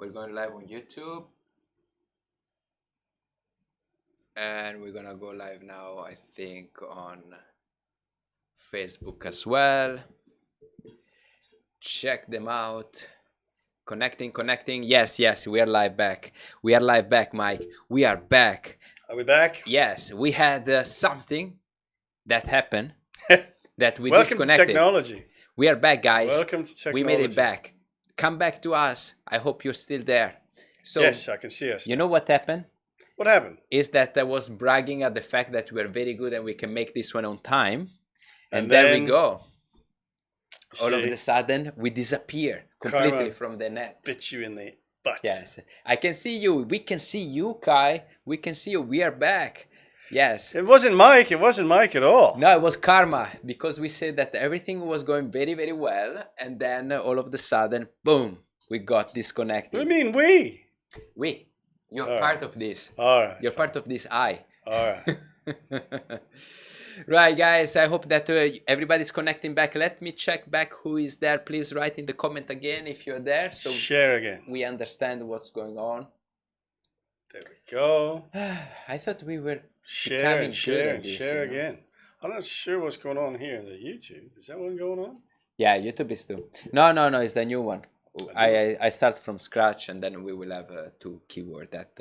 We're going live on YouTube. And we're gonna go live now, I think, on Facebook as well. Check them out. Connecting. Yes, we are live back. We are live back, Mike. We are back. Are we back? Yes, we had something that happened that we Welcome disconnected. to technology. We are back, guys. Welcome to technology. We made it back. Come back to us. I hope you're still there. So, yes, I can see us. You know what happened? What happened? Is that I was bragging at the fact that we're very good and we can make this one on time. And there we go. All of a sudden, we disappear completely from the net. Bit you in the butt. Yes. I can see you. We can see you, Kai. We can see you. We are back. Yes. It wasn't Mike. It wasn't Mike at all. No, it was karma. Because we said that everything was going very, very well. And then all of a sudden, boom, we got disconnected. What do you mean we? We. You're All part right. of this. All right. You're part of this I. All right. Right, guys, I hope that everybody's connecting back. Let me check back who is there. Please write in the comment again if you're there, so share again. We understand what's going on. There we go. I thought we were Share this, again. I'm not sure what's going on here in the YouTube. Is that one going on? Yeah, YouTube is too. No, it's the new one. I start from scratch, and then we will have two keyword that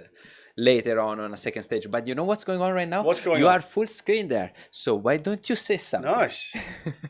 later on a second stage. But you know what's going on right now? What's going on? You are full screen there. So why don't you say something? Nice.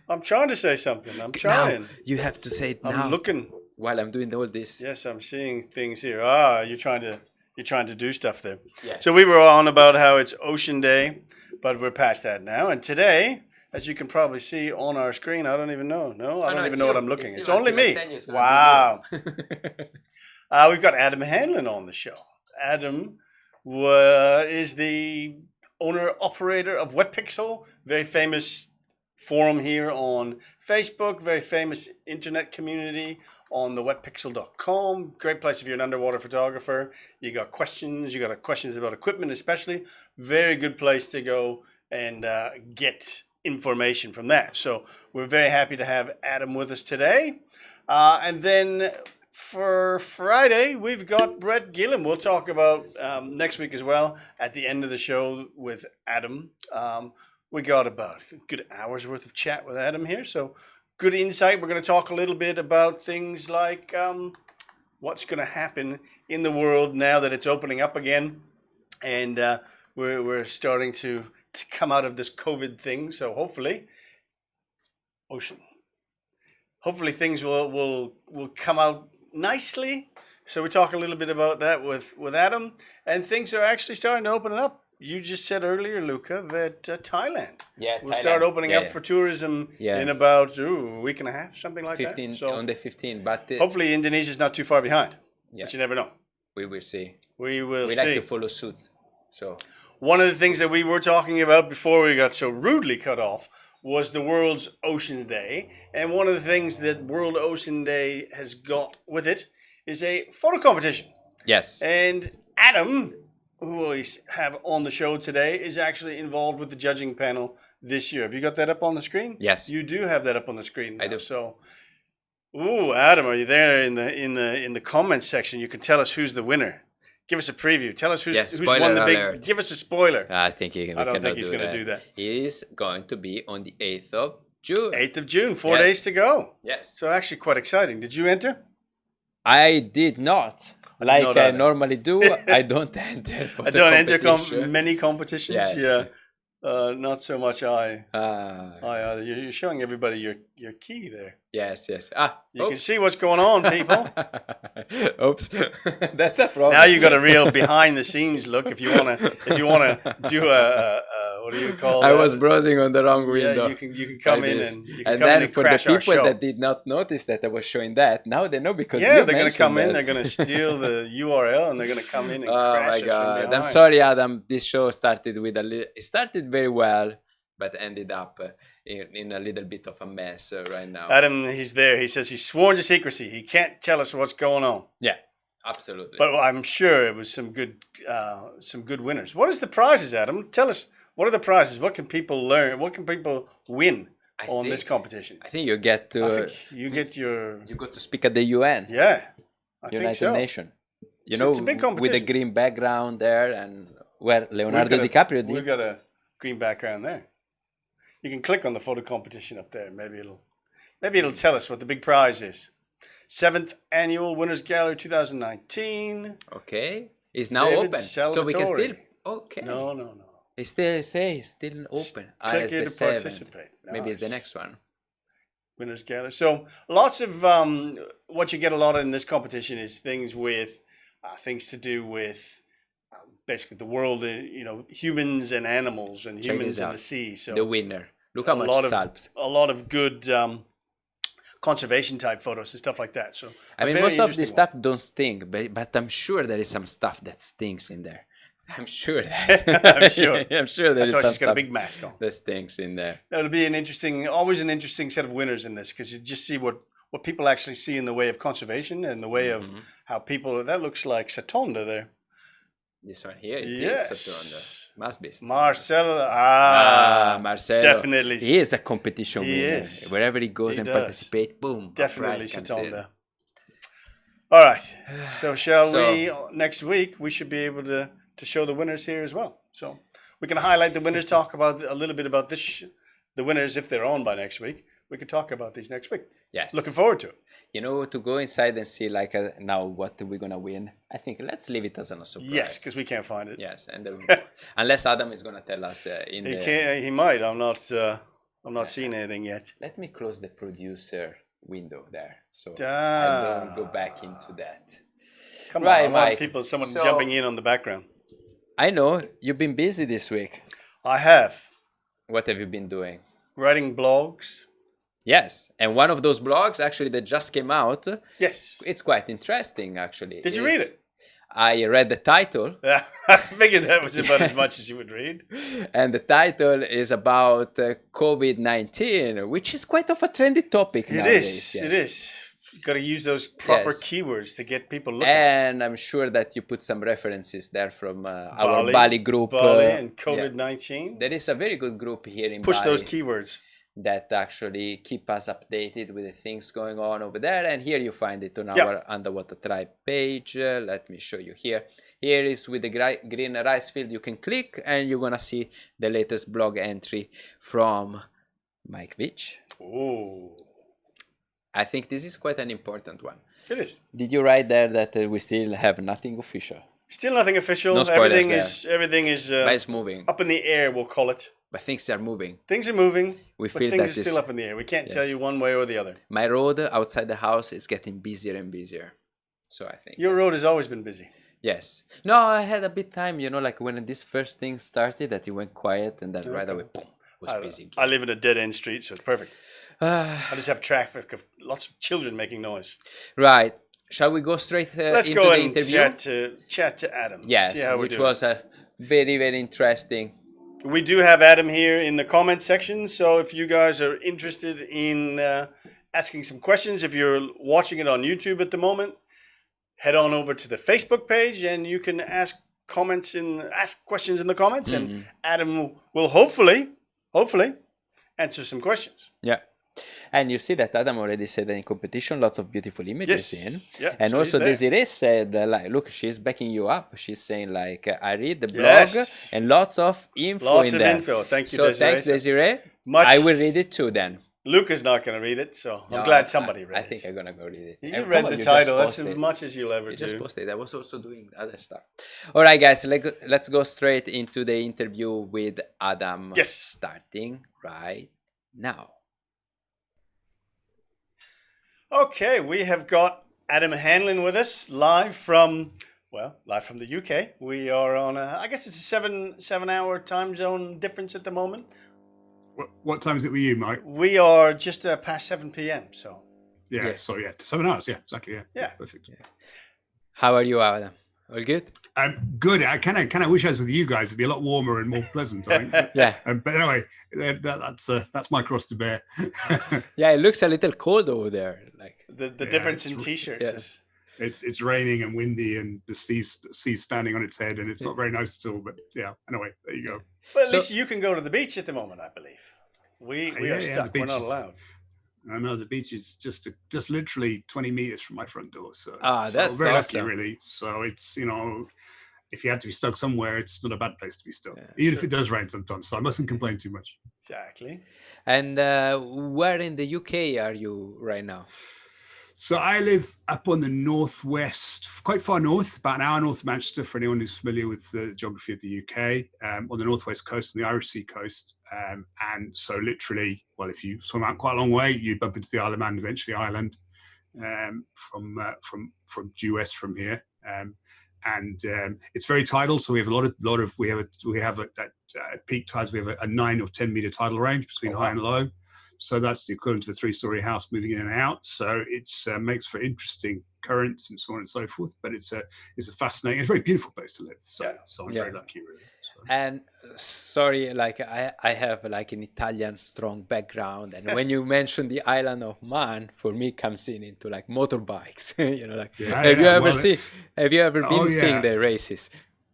I'm trying to say something. I'm trying. Now, you have to say it now. I'm looking. While I'm doing all this. Yes, I'm seeing things here. You're trying to do stuff there. Yes. So we were on about how it's Ocean Day, but we're past that now. And today, as you can probably see on our screen, I don't even know. No, I don't even know what I'm looking. It's only me. Wow. We've got Adam Hanlon on the show. Adam is the owner-operator of WetPixel, very famous forum here on Facebook, very famous internet community on the wetpixel.com. Great place if you're an underwater photographer. You got questions about equipment especially. Very good place to go and get information from that. So we're very happy to have Adam with us today. And then for Friday, we've got Bret Gilliam. We'll talk about next week as well at the end of the show with Adam. We got about a good hour's worth of chat with Adam here. So good insight. We're going to talk a little bit about things like what's going to happen in the world now that it's opening up again. And we're starting to come out of this COVID thing. So hopefully things will come out nicely. So we talk a little bit about that with Adam, and things are actually starting to open up. You just said earlier, Luca, that Thailand will start opening up for tourism in about a week and a half, something like 15, that. So on the 15th, but hopefully Indonesia's not too far behind. Yeah. But you never know. We will see. We like to follow suit. So one of the things that we were talking about before we got so rudely cut off was the World's Ocean Day. And one of the things that World Ocean Day has got with it is a photo competition. Yes. And Adam, who we have on the show today, is actually involved with the judging panel this year. Have you got that up on the screen? Yes. You do have that up on the screen now. I do. So, Adam, are you there in the comments section? You can tell us who's the winner. Give us a preview. Tell us who's won the big. Alert. Give us a spoiler. I think I don't think he's going to do that. He is going to be on the 8th of June. 8th of June, 4 days to go. Yes. So actually quite exciting. Did you enter? I did not. Like I normally do, I don't enter for I don't enter many competitions. Yes. Yeah. Not so much I either. You're showing everybody your key there. Yes. You can see what's going on, people. Oops, that's a problem. Now you got a real behind the scenes look. If you wanna do a what do you call? I was browsing on the wrong window. Yeah, you can come in and then for the people that did not notice that I was showing that, now they know because they're gonna come in. They're gonna steal the URL and they're gonna come in and crash us from behind. I'm sorry, Adam. This show started with it started very well, but ended up in a little bit of a mess right now. Adam, he's there. He says he's sworn to secrecy. He can't tell us what's going on. Yeah, absolutely. But I'm sure it was some good winners. What is the prizes, Adam? Tell us. What are the prizes? What can people learn? What can people win on this competition? I think you get to. You got to speak at the UN. Yeah, United Nations. You know, it's a big competition. with a green background there, and where Leonardo DiCaprio did. We've got a green background there. You can click on the photo competition up there. Maybe it'll tell us what the big prize is. 7th Annual Winners Gallery 2019. Okay. It's now David open. Salvatore. So we can still... Okay. No. It's still open. Click here to participate. Nice. Maybe it's the next one. Winners Gallery. So lots of... what you get a lot in this competition is things with... things to do with... basically the world, humans and animals and humans in the sea. So the winner. Look how much salps. A lot of good... conservation type photos and stuff like that. So I mean, most of this stuff don't stink, but I'm sure there is some stuff that stinks in there. I'm sure that. I'm sure there is some stuff. She's got a big mask on. That stinks in there. That'll be always an interesting set of winners in this, because you just see what people actually see in the way of conservation and the way of how people. That looks like Satonda there. This one here, it is Satonda. Must be. Marcelo. Marcelo. Definitely. He is a competition winner. Is. Wherever he goes and participates, boom. Definitely Satonda. All right. So shall we, next week, we should be able to show the winners here as well. So we can highlight the winners, talk about a little bit about this, the winners, if they're on by next week. We can talk about these next week. Yes. Looking forward to it. To go inside and see now what we're going to win. I think let's leave it as a surprise. Yes, because we can't find it. Yes, and unless Adam is going to tell us He might. I'm not seeing anything yet. Let me close the producer window there, so I won't go back into that. Come on, Mike. Someone jumping in on the background. I know you've been busy this week. I have. What have you been doing? Writing blogs. Yes, and one of those blogs actually that just came out. Yes. It's quite interesting, actually. Did you read it? I read the title. I figured that was about as much as you would read. And the title is about COVID-19, which is quite of a trendy topic nowadays. It is. You've got to use those proper keywords to get people looking. And I'm sure that you put some references there from our Bali group. Bali and COVID-19. There is a very good group here in Bali. Push those keywords. That actually keep us updated with the things going on over there. And here you find it on our Underwater Tribe page. Let me show you here. Here is with the green rice field. You can click and you're going to see the latest blog entry from Mike Vich. Oh. I think this is quite an important one. It is. Did you write there that we still have nothing official? Still nothing official. No everything is but it's moving. Up in the air, we'll call it. But things are moving. Things are moving. We feel things are still up in the air. We can't tell you one way or the other. My road outside the house is getting busier and busier. So I think your road has always been busy. Yes. No, I had a bit time, like when this first thing started, that it went quiet and then right away, boom, was busy again. I live in a dead end street, so it's perfect. I just have traffic of lots of children making noise. Right. Shall we go straight Let's into go the and interview? Chat to Adam. Yes, which was a very, very interesting. We do have Adam here in the comment section, so if you guys are interested in asking some questions, if you're watching it on YouTube at the moment, head on over to the Facebook page and you can ask questions in the comments, and Adam will hopefully answer some questions. Yeah. And you see that Adam already said that in competition, lots of beautiful images in. Yeah, and so also Desiree said, look, she's backing you up. She's saying, I read the blog and lots of info in there. Info. Thank you, so Desiree. Thanks, Desiree. I will read it too then. Luke is not going to read it, so I'm glad somebody read it. I think I'm going to go read it. You read the title. That's as much as you'll ever do. Just posted. I was also doing other stuff. All right, guys, let's go straight into the interview with Adam. Yes. Starting right now. Okay, we have got Adam Hanlon with us live from the UK. We are on I guess it's a 7-hour time zone difference at the moment. What time is it with you, Mike? We are just past 7 p.m. So. Yeah. So 7 hours. Yeah, exactly. Yeah. Perfect. Yeah. How are you, Adam? All good? Good. I kind of wish I was with you guys. It'd be a lot warmer and more pleasant. I think. Yeah. But anyway, that's my cross to bear. Yeah, it looks a little cold over there. Like the difference in t-shirts is. It's raining and windy and the sea's standing on its head and it's not very nice at all. But yeah, anyway, there you go. But at least you can go to the beach at the moment, I believe. We are stuck. We're not allowed. I know the beach is just literally 20 meters from my front door. So, that's very awesome. lucky, really. So it's, if you had to be stuck somewhere, it's not a bad place to be stuck, Yeah, even if it does rain sometimes. So I mustn't complain too much. Exactly. And where in the UK are you right now? So I live up on the northwest, quite far north, about an hour north of Manchester, for anyone who's familiar with the geography of the UK, on the northwest coast, on the Irish Sea coast. And so literally, well, if you swim out quite a long way, you bump into the Isle of Man, eventually Ireland, from due west from here. And it's very tidal, so we have at peak tides we have a 9 or 10 meter tidal range between high and low. So that's the equivalent of a 3-story house moving in and out. So it's makes for interesting currents and so on and so forth. But it's a fascinating, it's a very beautiful place to live. So I'm very lucky, really. So. And sorry, like I have like an Italian strong background, and when you mention the island of Man, for me comes into like motorbikes. Have you ever been seeing the races?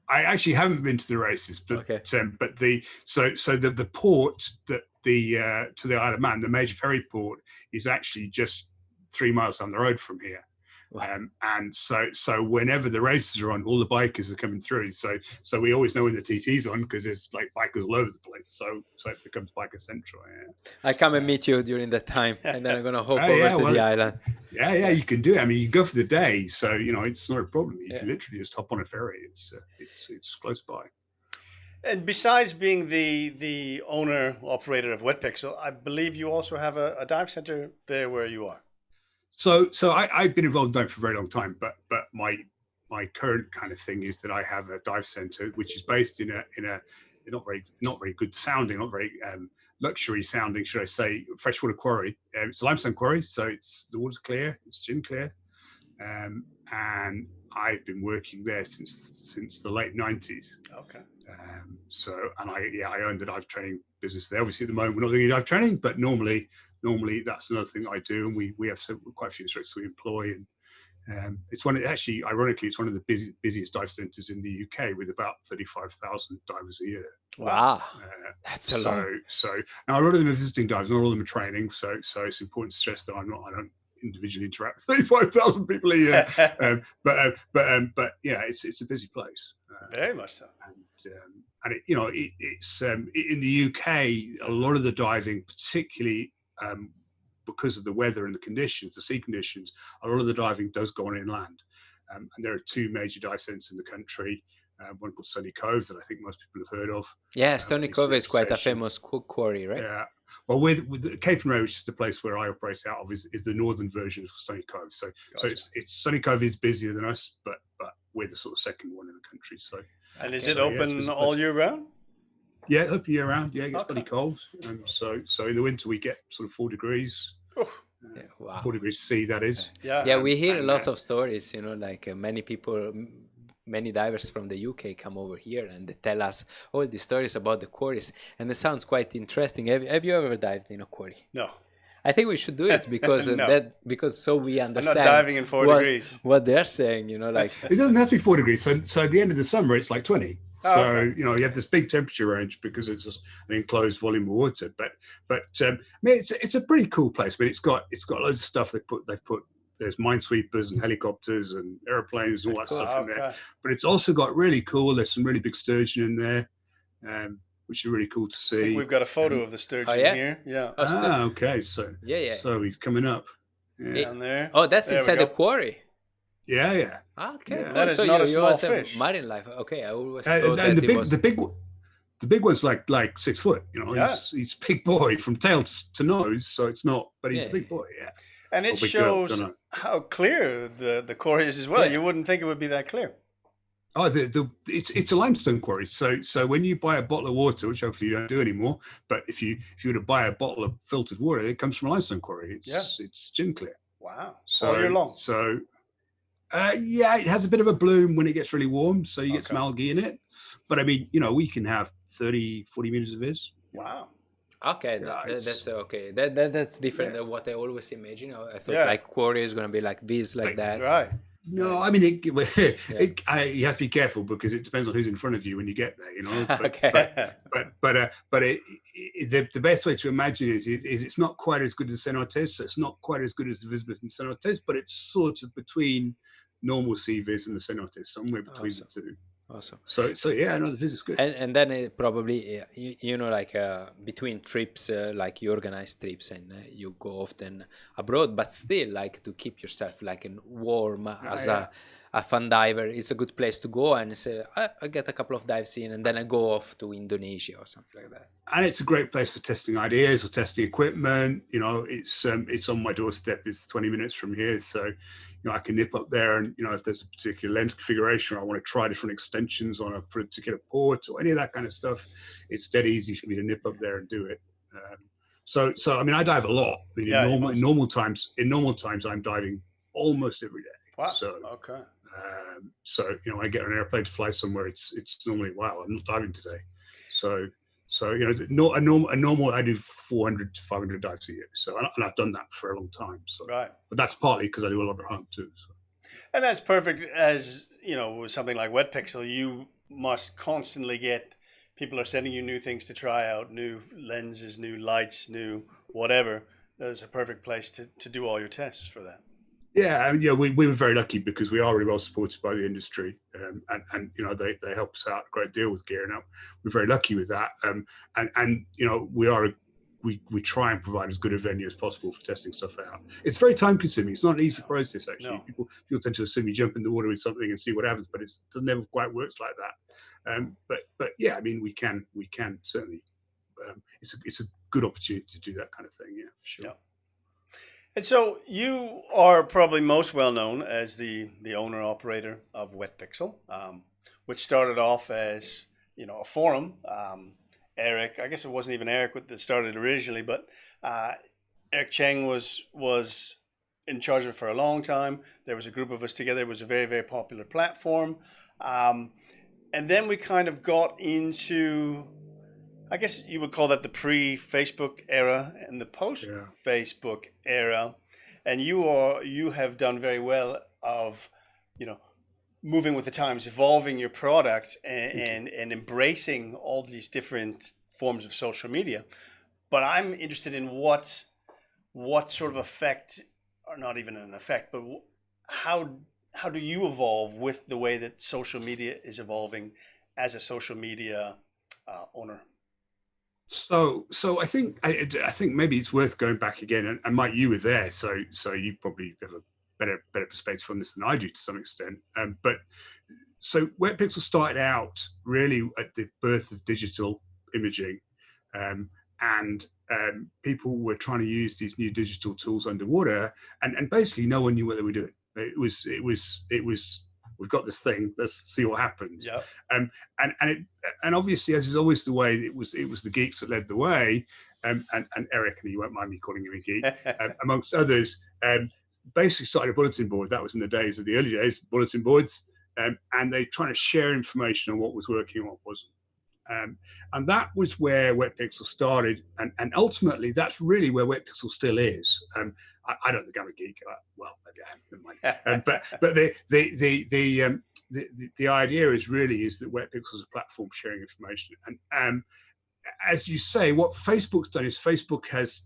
I actually haven't been to the races, but the port that to the Isle of Man, the major ferry port, is actually just 3 miles down the road from here. Wow. And so whenever the races are on, all the bikers are coming through. So we always know when the TT's on, because there's like bikers all over the place. So it becomes biker central. Yeah. I come and meet you during that time, and then I'm gonna hop over to the island. Yeah, you can do it. I mean, you go for the day, so it's not a problem. You can literally just hop on a ferry. It's close by. And besides being the owner operator of Wet Pixel, I believe you also have a dive center there where you are. So I've been involved in diving for a very long time, but my current kind of thing is that I have a dive center which is based in a not very good sounding, not very luxury sounding, should I say, freshwater quarry. It's a limestone quarry, so the water's clear, it's gin clear, and I've been working there since the late 90s. Okay. I own the dive training business there. Obviously, at the moment, we're not doing any dive training, but normally that's another thing that I do, and we have quite a few instructors we employ, and ironically, it's one of the busiest dive centres in the UK, with about 35,000 divers a year. Wow, that's a lot. So now a lot of them are visiting divers, not all of them are training. So it's important to stress that I don't individually interact with 35,000 people a year, but yeah, it's a busy place. Very much so. And it's in the UK, a lot of the diving, particularly because of the weather and the sea conditions, a lot of the diving does go on inland. And there are 2 major dive centres in the country. One called Sunny Cove that I think most people have heard of. Yeah, Sunny Cove is quite a famous quarry, right? Yeah. Well, with the Cape and Ray, which is the place where I operate out of, is the northern version of Sunny Cove. So it's Sunny Cove is busier than us, but we're the sort of second one in the country. So. And is it open all year round? Yeah, open year round. Yeah, it gets pretty cold. So in the winter we get sort of 4 degrees. Wow. 4 degrees C, that is. Yeah, we hear lots of stories. Like many divers from the UK come over here and they tell us all the stories about the quarries, and it sounds quite interesting. Have you ever dived in a quarry? No. I think we should do it because because so we understand. I'm not diving in 4 degrees. What they're saying, like it doesn't have to be 4 degrees. So at the end of the summer, it's like 20. You have this big temperature range because it's just an enclosed volume of water. But I mean, it's a pretty cool place. But it's got loads of stuff they've put. There's minesweepers and helicopters and airplanes and all that stuff in there. But it's also got really cool. There's some really big sturgeon in there, which is really cool to see. I think we've got a photo of the sturgeon here. Yeah. Okay. So So he's coming up. Down there. Oh, that's inside the quarry. Yeah. Okay. Yeah. That is not a small fish. Marine life. Okay, I always thought that the big one's like 6 foot. He's a big boy from tail to nose. So it's not, but he's a big boy. Yeah. And it shows how clear the quarry is as well. Yeah. You wouldn't think it would be that clear. Oh, it's a limestone quarry. So when you buy a bottle of water, which hopefully you don't do anymore, but if you were to buy a bottle of filtered water, it comes from a limestone quarry. It's gin clear. Wow. All year long. So it has a bit of a bloom when it gets really warm, so you get some algae in it. But I mean, we can have 30, 40 meters of vis. Wow. Okay, that's okay. That's different than what I always imagine. I thought like quarry is gonna be like this, like that. Right. No, I mean, you have to be careful because it depends on who's in front of you when you get there, you know. The best way to imagine is it's not quite as good as Cenotes, so it's not quite as good as the Visbith and Cenotes, but it's sort of between normal CVs and the Cenotes, somewhere between the two. Awesome. So yeah, no, the Viz is good. And then it probably, you know, like between trips, like you organize trips and you go often abroad, but still like to keep yourself like warm as a fun diver. It's a good place to go and say, I get a couple of dives in and then I go off to Indonesia or something like that. And it's a great place for testing ideas or testing equipment. You know, it's on my doorstep. It's 20 minutes from here, so you know I can nip up there and, you know, if there's a particular lens configuration or I want to try different extensions on a particular port or any of that kind of stuff, it's dead easy for me to nip up there and do it. So I mean, I dive a lot. I mean, in normal times, I'm diving almost every day. Wow. So okay. So you know, I get on an airplane to fly somewhere. It's normally, wow, I'm not diving today. So you know, a normal I do 400 to 500 dives a year. So and I've done that for a long time. So right. But that's partly because I do a lot at home too. So. And that's perfect. As you know, with something like Wet Pixel, you must constantly get people are sending you new things to try out, new lenses, new lights, new whatever. That's a perfect place to do all your tests for that. Yeah, and we were very lucky because we are really well supported by the industry, and you know they help us out a great deal with gearing up. We're very lucky with that, and you know we try and provide as good a venue as possible for testing stuff out. It's very time consuming. It's not an easy process actually. No. People tend to assume you jump in the water with something and see what happens, but it doesn't ever quite works like that. But yeah, I mean we can certainly. It's a good opportunity to do that kind of thing. Yeah, for sure. Yeah. And so you are probably most well known as the owner operator of Wet Pixel, which started off as, you know, a forum. Eric, I guess it wasn't even Eric that started originally, but Eric Cheng was in charge of it for a long time. There was a group of us together. It was a very, very popular platform. And then we kind of got into, I guess you would call that the pre-Facebook era and the post-Facebook era. And you have done very well of, you know, moving with the times, evolving your product and embracing all these different forms of social media. But I'm interested in what sort of effect, or not even an effect, but how do you evolve with the way that social media is evolving as a social media owner? So I think maybe it's worth going back again, and Mike, you were there, so you probably have a better perspective on this than I do to some extent. But so Wet Pixel started out really at the birth of digital imaging, and people were trying to use these new digital tools underwater, and basically no one knew what they were doing. It was we've got this thing, let's see what happens. Yep. And obviously, as is always the way, it was the geeks that led the way, and Eric, and you won't mind me calling him a geek, amongst others, basically started a bulletin board. That was in the early days, bulletin boards, and they trying to share information on what was working and what wasn't. And that was where Wet Pixel started, and ultimately that's really where Wet Pixel still is. I don't think I'm a geek. Well, maybe I am. But the idea is that Wet Pixel is a platform for sharing information. And as you say, what Facebook's done is Facebook has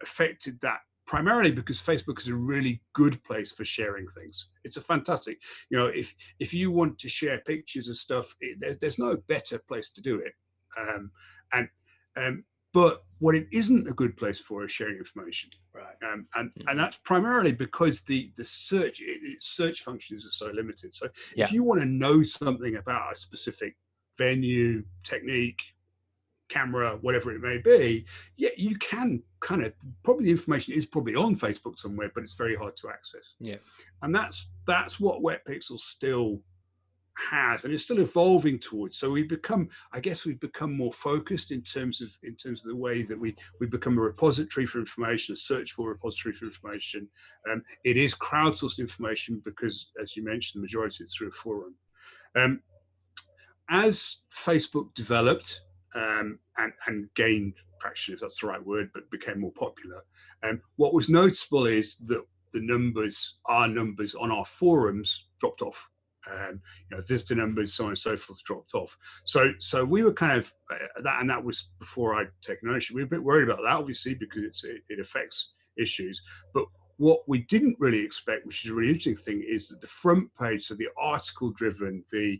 affected that primarily because Facebook is a really good place for sharing things. It's a fantastic, you know, if you want to share pictures of stuff, there's no better place to do it. But what it isn't a good place for is sharing information. Right. And that's primarily because the search functions are so limited. So if you want to know something about a specific venue, technique, camera, whatever it may be, you can kind of, probably the information is probably on Facebook somewhere, but it's very hard to access. Yeah. And that's what Wet Pixel still has, and it's still evolving towards. So we've become more focused in terms of the way that we become a repository for information, a searchable repository for information. It is crowdsourced information because, as you mentioned, the majority of it's through a forum. As Facebook developed, and gained traction, if that's the right word, but became more popular. What was noticeable is that the numbers, our numbers on our forums dropped off. Visitor numbers, so on and so forth, dropped off. So we were kind of that, and that was before I'd taken ownership. We were a bit worried about that, obviously, because it affects issues. But what we didn't really expect, which is a really interesting thing, is that the front page, so the article-driven, the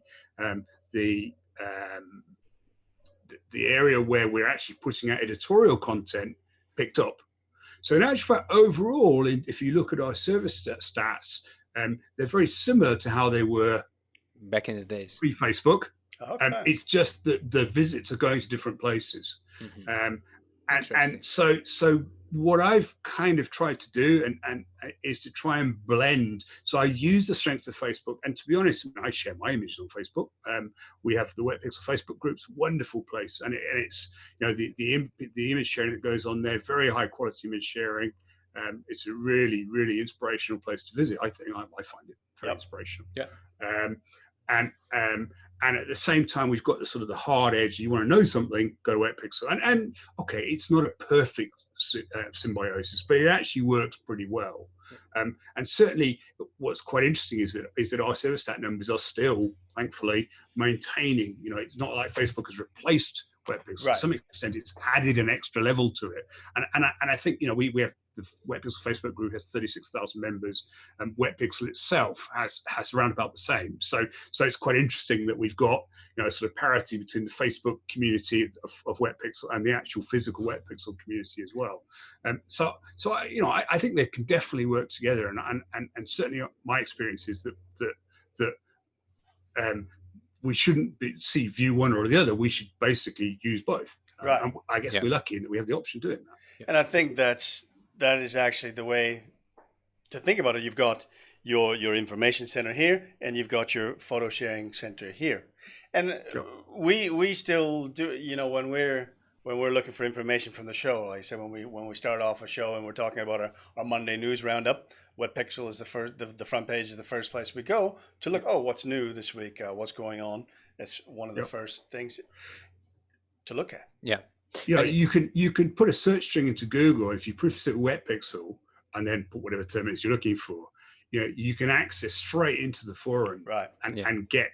area where we're actually putting out editorial content, picked up. So in actual fact, overall, if you look at our service stats, they're very similar to how they were back in the days pre-Facebook. Okay. It's just that the visits are going to different places. And so what I've kind of tried to do and is to try and blend. So I use the strength of Facebook, and to be honest, I share my images on Facebook. We have the Wet Pixel Facebook groups, wonderful place, and it's the image sharing that goes on there, very high quality image sharing. It's a really, really inspirational place to visit. I think I find it very inspirational. Yeah. And at the same time, we've got the sort of the hard edge. You want to know something, go to Wet Pixel. And okay, it's not a perfect symbiosis, but it actually works pretty well. And certainly, what's quite interesting is that our service stat numbers are still, thankfully, maintaining. It's not like Facebook has replaced Wet Pixel. Right. To some extent, it's added an extra level to it. And I think we have the Wet Pixel Facebook group has 36,000 members, and Wet Pixel itself has around about the same. So it's quite interesting that we've got sort of parity between the Facebook community of Wet Pixel and the actual physical Wet Pixel community as well. So I think they can definitely work together, and certainly my experience is that we shouldn't see view one or the other. We should basically use both. Right. And I guess we're lucky in that we have the option of doing that. Yeah. And I think that is actually the way to think about it. You've got your information center here, and you've got your photo sharing center here. And Sure. we still do, when we're looking for information from the show, like I said, when we start off a show and we're talking about our Monday news roundup, Wet Pixel is the front page is the first place we go to look. Oh, what's new this week? What's going on? That's one of the first things to look at. Yeah. You can put a search string into Google. If you preface it Wet Pixel and then put whatever term it is you're looking for, you can access straight into the forum, right? And get.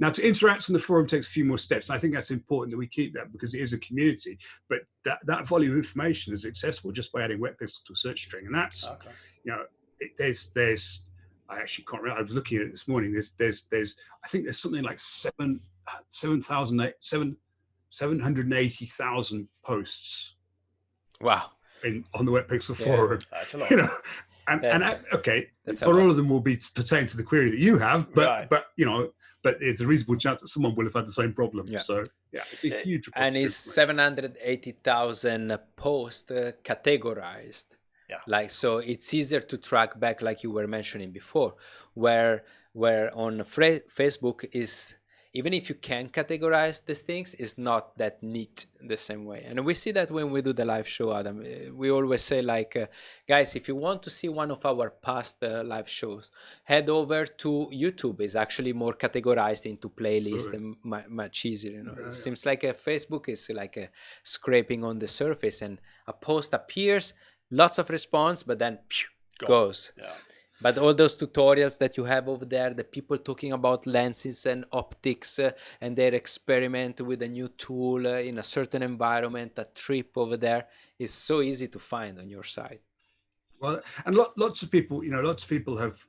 Now, to interact on the forum takes a few more steps. And I think that's important that we keep that, because it is a community. But that volume of information is accessible just by adding Wet Pixel to a search string, and that's there's I actually can't remember. I was looking at it this morning. There's I think there's something like 780,000 posts. Wow. On the Wet Pixel forum. That's a lot. Not all of them will be pertain to the query that you have, but it's a reasonable chance that someone will have had the same problem. Yeah. So it's a huge. And it's 780,000 posts categorized. Yeah. So it's easier to track back, like you were mentioning before, where on Facebook is, even if you can categorize these things, it's not that neat the same way. And we see that when we do the live show, Adam. We always say, guys, if you want to see one of our past live shows, head over to YouTube. It's actually more categorized into playlists and much easier. It seems like Facebook is like scraping on the surface, and a post appears, lots of response, but then goes. Yeah. But all those tutorials that you have over there, the people talking about lenses and optics and their experiment with a new tool in a certain environment, a trip over there, is so easy to find on your site. Well, and lots of people, have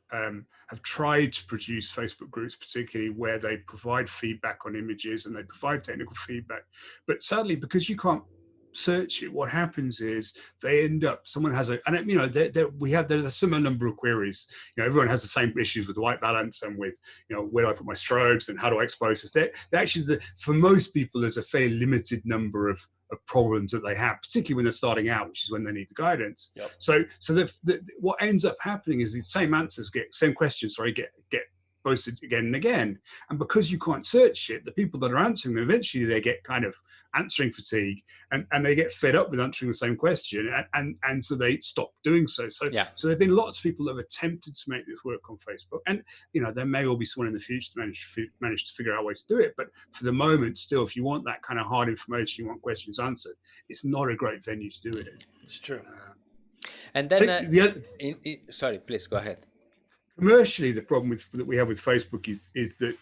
tried to produce Facebook groups, particularly where they provide feedback on images and they provide technical feedback. But sadly, because you can't search it, what happens is they end up, someone has there's a similar number of queries. Everyone has the same issues with white balance and with where do I put my strobes and how do I expose this. They're actually, for most people, there's a fairly limited number of problems that they have, particularly when they're starting out, which is when they need the guidance. Yep. So what ends up happening is the same questions get posted again and again, and because you can't search it, the people that are answering them, eventually they get kind of answering fatigue, and they get fed up with answering the same question, and so they stop doing so. So there have been lots of people that have attempted to make this work on Facebook, and there may well be someone in the future to manage to figure out a way to do it, but for the moment, still, if you want that kind of hard information, you want questions answered, it's not a great venue to do it in. It's true. And then, sorry, please go ahead. Commercially, the problem that we have with Facebook is that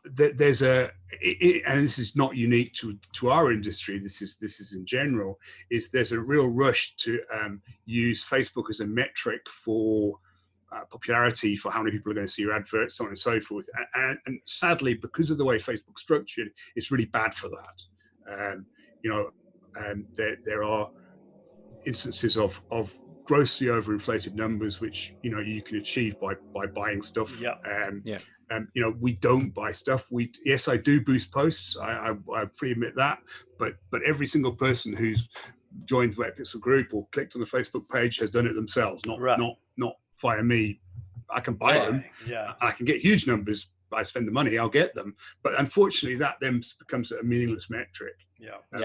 there's and this is not unique to our industry. This is in general. Is there's a real rush to use Facebook as a metric for popularity, for how many people are going to see your adverts, so on and so forth. And sadly, because of the way Facebook's structured, it's really bad for that. There are instances of grossly overinflated numbers, which you can achieve by buying stuff. We don't buy stuff. Yes, I do boost posts. I fully admit that. But every single person who's joined the Wet Pixel group or clicked on the Facebook page has done it themselves, not via me. I can buy them. I can get huge numbers. I spend the money, I'll get them. But unfortunately, that then becomes a meaningless metric.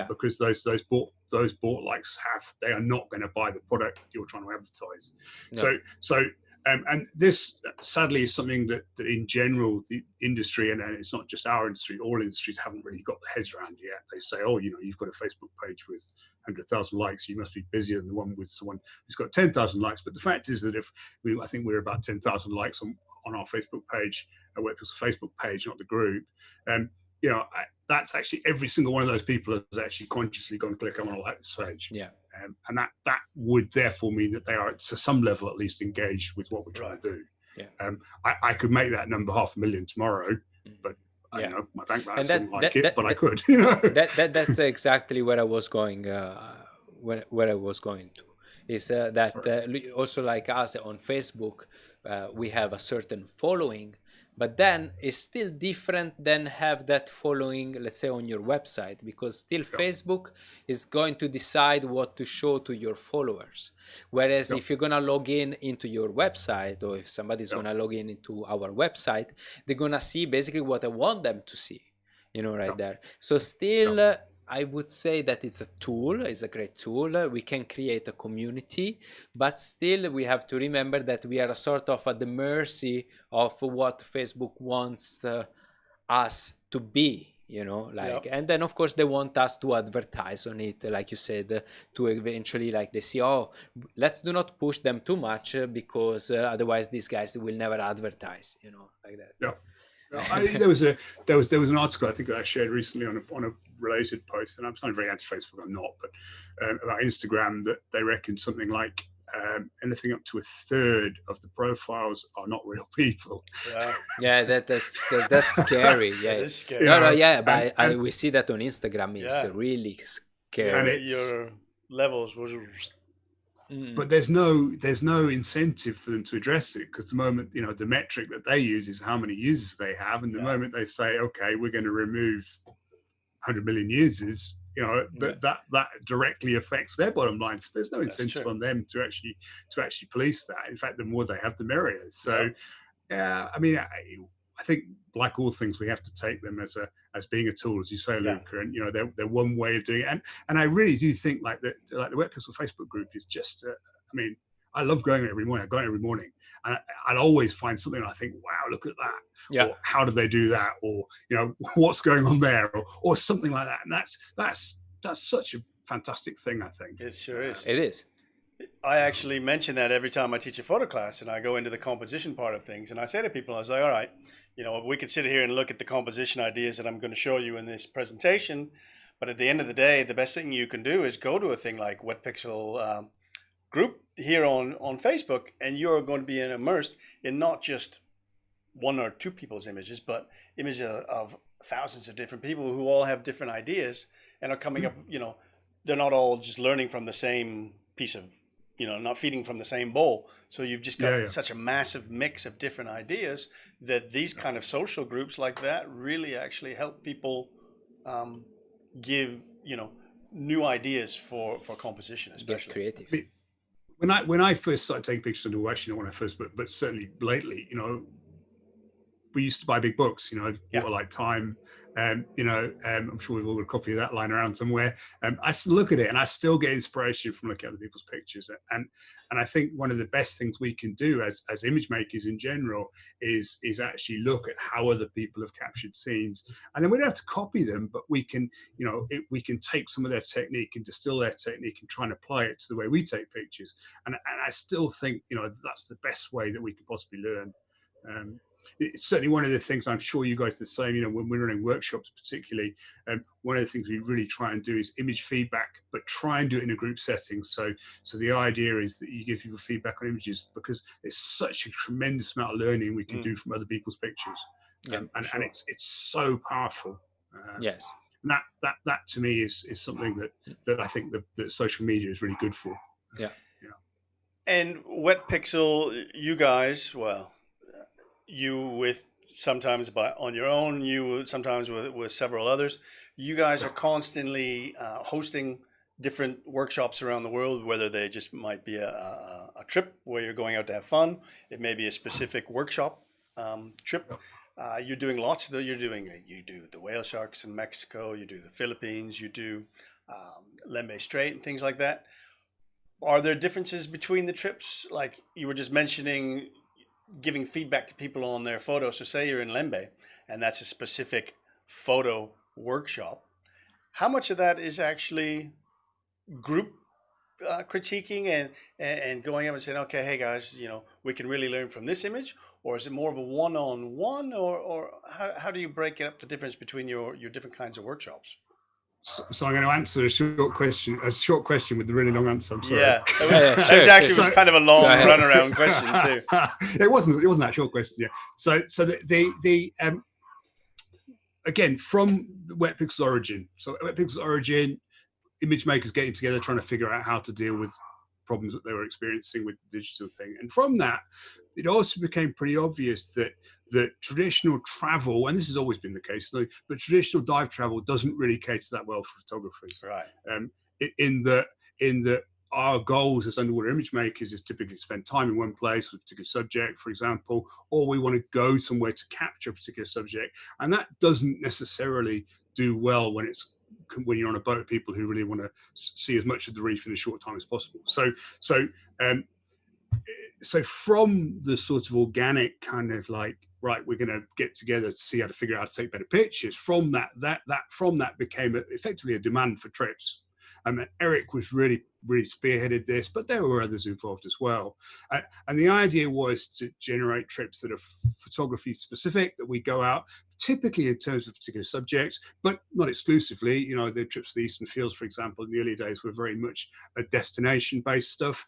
Because those bought likes they are not going to buy the product that you're trying to advertise. No. So and this sadly is something that in general the industry, and it's not just our industry, all industries haven't really got their heads around yet. They say, oh, you've got a Facebook page with 100,000 likes, you must be busier than the one with someone who's got 10,000 likes. But the fact is that I think we're about 10,000 likes on our Facebook page, Facebook page, not the group. That's actually every single one of those people has actually consciously gone click, I want to like this page. And that would therefore mean that they are to some level at least engaged with what we're trying to do. I could make that number 500,000 tomorrow, but I don't know, my bank balance didn't like it, but I could. That's exactly where I was going. Where I was going to is also like us on Facebook, we have a certain following. But then it's still different than have that following, let's say, on your website, because still Facebook is going to decide what to show to your followers. Whereas if you're going to log in into your website, or if somebody's going to log in into our website, they're going to see basically what I want them to see, there. So still, I would say that it's a tool, it's a great tool. We can create a community, but still we have to remember that we are sort of at the mercy of what Facebook wants us to be, and then of course they want us to advertise on it, like you said, to eventually they see, oh, let's do not push them too much because otherwise these guys will never advertise, like that. There was an article I think that I shared recently on a related post, and I'm sounding very anti-Facebook, I'm not, but about Instagram, that they reckon something like anything up to a third of the profiles are not real people. That's scary. It is scary. But we see that on Instagram. It's really scary. And your levels was. But there's no incentive for them to address it, because the moment the metric that they use is how many users they have, and the moment they say, okay, we're going to remove 100 million users, that directly affects their bottom line. So there's no incentive on them to actually police that. In fact, the more they have, the merrier. So I think, like all things, we have to take them as being a tool, as you say, Luca, and they're one way of doing it. And I really do think the Wet Pixel Facebook group is just. I love going every morning. I go every morning, and I'd always find something. And I think, wow, look at that. Or how did they do that? Or what's going on there? Or something like that. And that's such a fantastic thing. I think it sure is. It is. I actually mention that every time I teach a photo class, and I go into the composition part of things, and I say to people, I was like, all right, we could sit here and look at the composition ideas that I'm going to show you in this presentation, but at the end of the day, the best thing you can do is go to a thing like Wet Pixel group here on Facebook, and you're going to be immersed in not just one or two people's images, but images of thousands of different people who all have different ideas and are coming up, they're not all just learning from the same piece of, not feeding from the same bowl. So you've just got such a massive mix of different ideas that these kind of social groups like that really actually help people give, new ideas for composition, especially. Get creative. When I first started taking pictures, actually not when I first, but certainly lately, we used to buy big books, you know, Yeah. Water Like Time, you know, I'm sure we've all got a copy of that lying around somewhere. I look at it and I still get inspiration from looking at other people's pictures. And I think one of the best things we can do as image makers in general is actually look at how other people have captured scenes. And then we don't have to copy them, but we can, you know, we can take some of their technique and distill their technique and try and apply it to the way we take pictures. And I still think, you know, that's the best way that we can possibly learn. It's certainly one of the things, I'm sure you guys are the same, you know, when we're running workshops particularly, one of the things we really try and do is image feedback, but try and do it in a group setting. So the idea is that you give people feedback on images, because there's such a tremendous amount of learning we can do from other people's pictures. And it's so powerful. Yes. And that to me is something that I think that social media is really good for. Yeah. And Wet Pixel, you guys, well, you with sometimes on your own, you sometimes with several others. You guys are constantly hosting different workshops around the world, whether they just might be a trip where you're going out to have fun. It may be a specific workshop trip. You're doing lots of you do the whale sharks in Mexico, you do the Philippines, you do Lembe Strait and things like that. Are there differences between the trips? Like you were just mentioning, giving feedback to people on their photos. So say you're in Lembe and that's a specific photo workshop. How much of that is actually group critiquing and going up and saying, okay, hey guys, you know, we can really learn from this image? Or is it more of a one-on-one, or how do you break up the difference between your different kinds of workshops? So I'm going to answer a short question with the really long answer. I'm sorry. Yeah, it was kind of a long runaround question too. It wasn't that short question. Yeah. So the again, from Wet Pixel's origin. So Wet Pixel's origin, image makers getting together, trying to figure out how to deal with problems that they were experiencing with the digital thing. And from that, it also became pretty obvious that traditional travel, and this has always been the case, but traditional dive travel doesn't really cater that well for photographers. Right. In that our goals as underwater image makers is typically to spend time in one place with a particular subject, for example, or we want to go somewhere to capture a particular subject. And that doesn't necessarily do well when you're on a boat of people who really want to see as much of the reef in a short time as possible. So from the sort of organic kind of like, right, we're going to get together to see how to figure out how to take better pictures. From that became effectively a demand for trips. Eric was really spearheaded this, but there were others involved as well. And the idea was to generate trips that are photography specific, that we go out, typically in terms of particular subjects, but not exclusively. You know, the trips to the Eastern Fields, for example, in the early days were very much a destination-based stuff.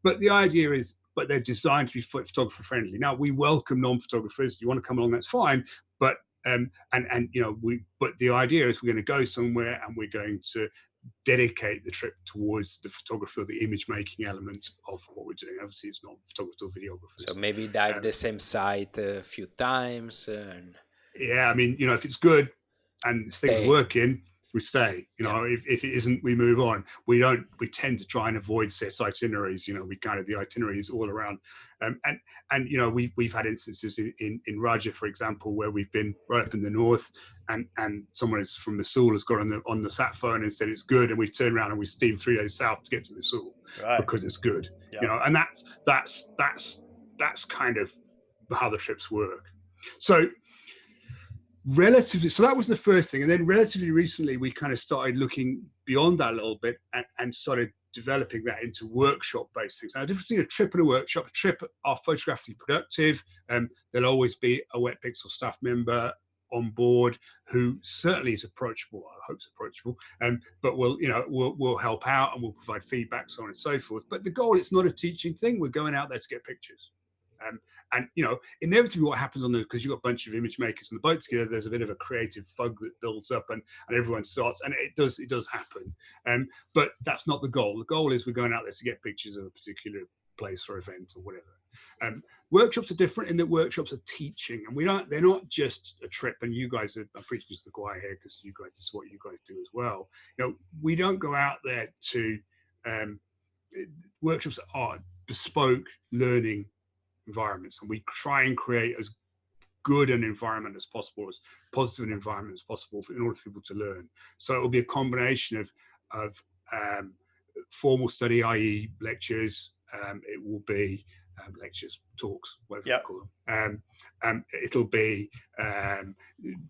But the idea is, but they're designed to be photographer friendly. Now, we welcome non-photographers. You want to come along, that's fine. But you know, but the idea is we're going to go somewhere and we're going to dedicate the trip towards the photography or the image making element of what we're doing. Obviously, it's not photographers or videographers. So maybe dive the same site a few times. Yeah, I mean, you know, if it's good and things are working, we stay. You know, if it isn't, we move on. We tend to try and avoid set itineraries. You know, the itinerary is all around. And you know, we've had instances in Raja, for example, where we've been right up in the north, and someone is from Mosul has got on the sat phone and said it's good, and we've turned around and we steamed 3 days south to get to Mosul because it's good. Yeah. You know, and that's kind of how the trips work. So that was the first thing, and then relatively recently we kind of started looking beyond that a little bit and started developing that into workshop based things. Now, the difference between a trip and a workshop: a trip are photographically productive, there'll always be a Wet Pixel staff member on board who certainly is approachable, I hope is approachable, but we'll help out and we'll provide feedback, so on and so forth. But the goal, it's not a teaching thing. We're going out there to get pictures. And you know, inevitably what happens because you've got a bunch of image makers on the boat together, there's a bit of a creative fug that builds up and everyone starts, and it does happen. But that's not the goal. The goal is we're going out there to get pictures of a particular place or event or whatever. Workshops are different in that workshops are teaching, and they're not just a trip. And you guys are preaching to the choir here, because this is what you guys do as well. You know, we don't go out there to workshops are bespoke learning environments, and we try and create as good an environment as possible, as positive an environment as possible in order for people to learn. So it will be a combination of formal study, i.e. lectures. It will be lectures, talks, whatever you call them. It'll be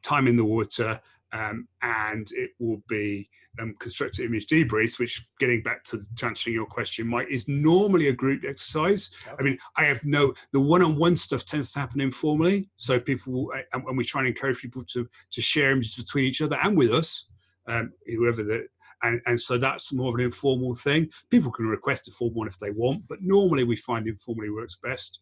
time in the water, and it will be constructed image debriefs, which, getting back to answering your question, Mike, is normally a group exercise. I mean, the one-on-one stuff tends to happen informally, so people, and we try and encourage people to share images between each other and with us, whoever the, and so that's more of an informal thing. People can request a formal one if they want, but normally we find informally works best.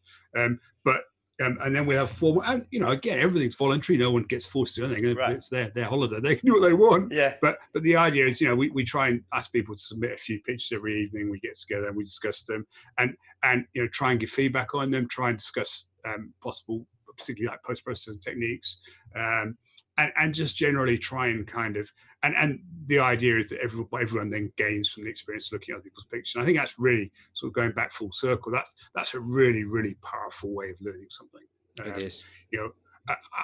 And then we have formal, and again, everything's voluntary. No one gets forced to do anything. Right. It's their holiday. They can do what they want. Yeah. But the idea is, we try and ask people to submit a few pictures every evening. We get together and we discuss them, and try and give feedback on them. Try and discuss possible, particularly like post-processing techniques. And just generally try and kind of, and the idea is that everyone then gains from the experience of looking at other people's pictures. And I think that's really sort of going back full circle. That's a really, really powerful way of learning something. It is.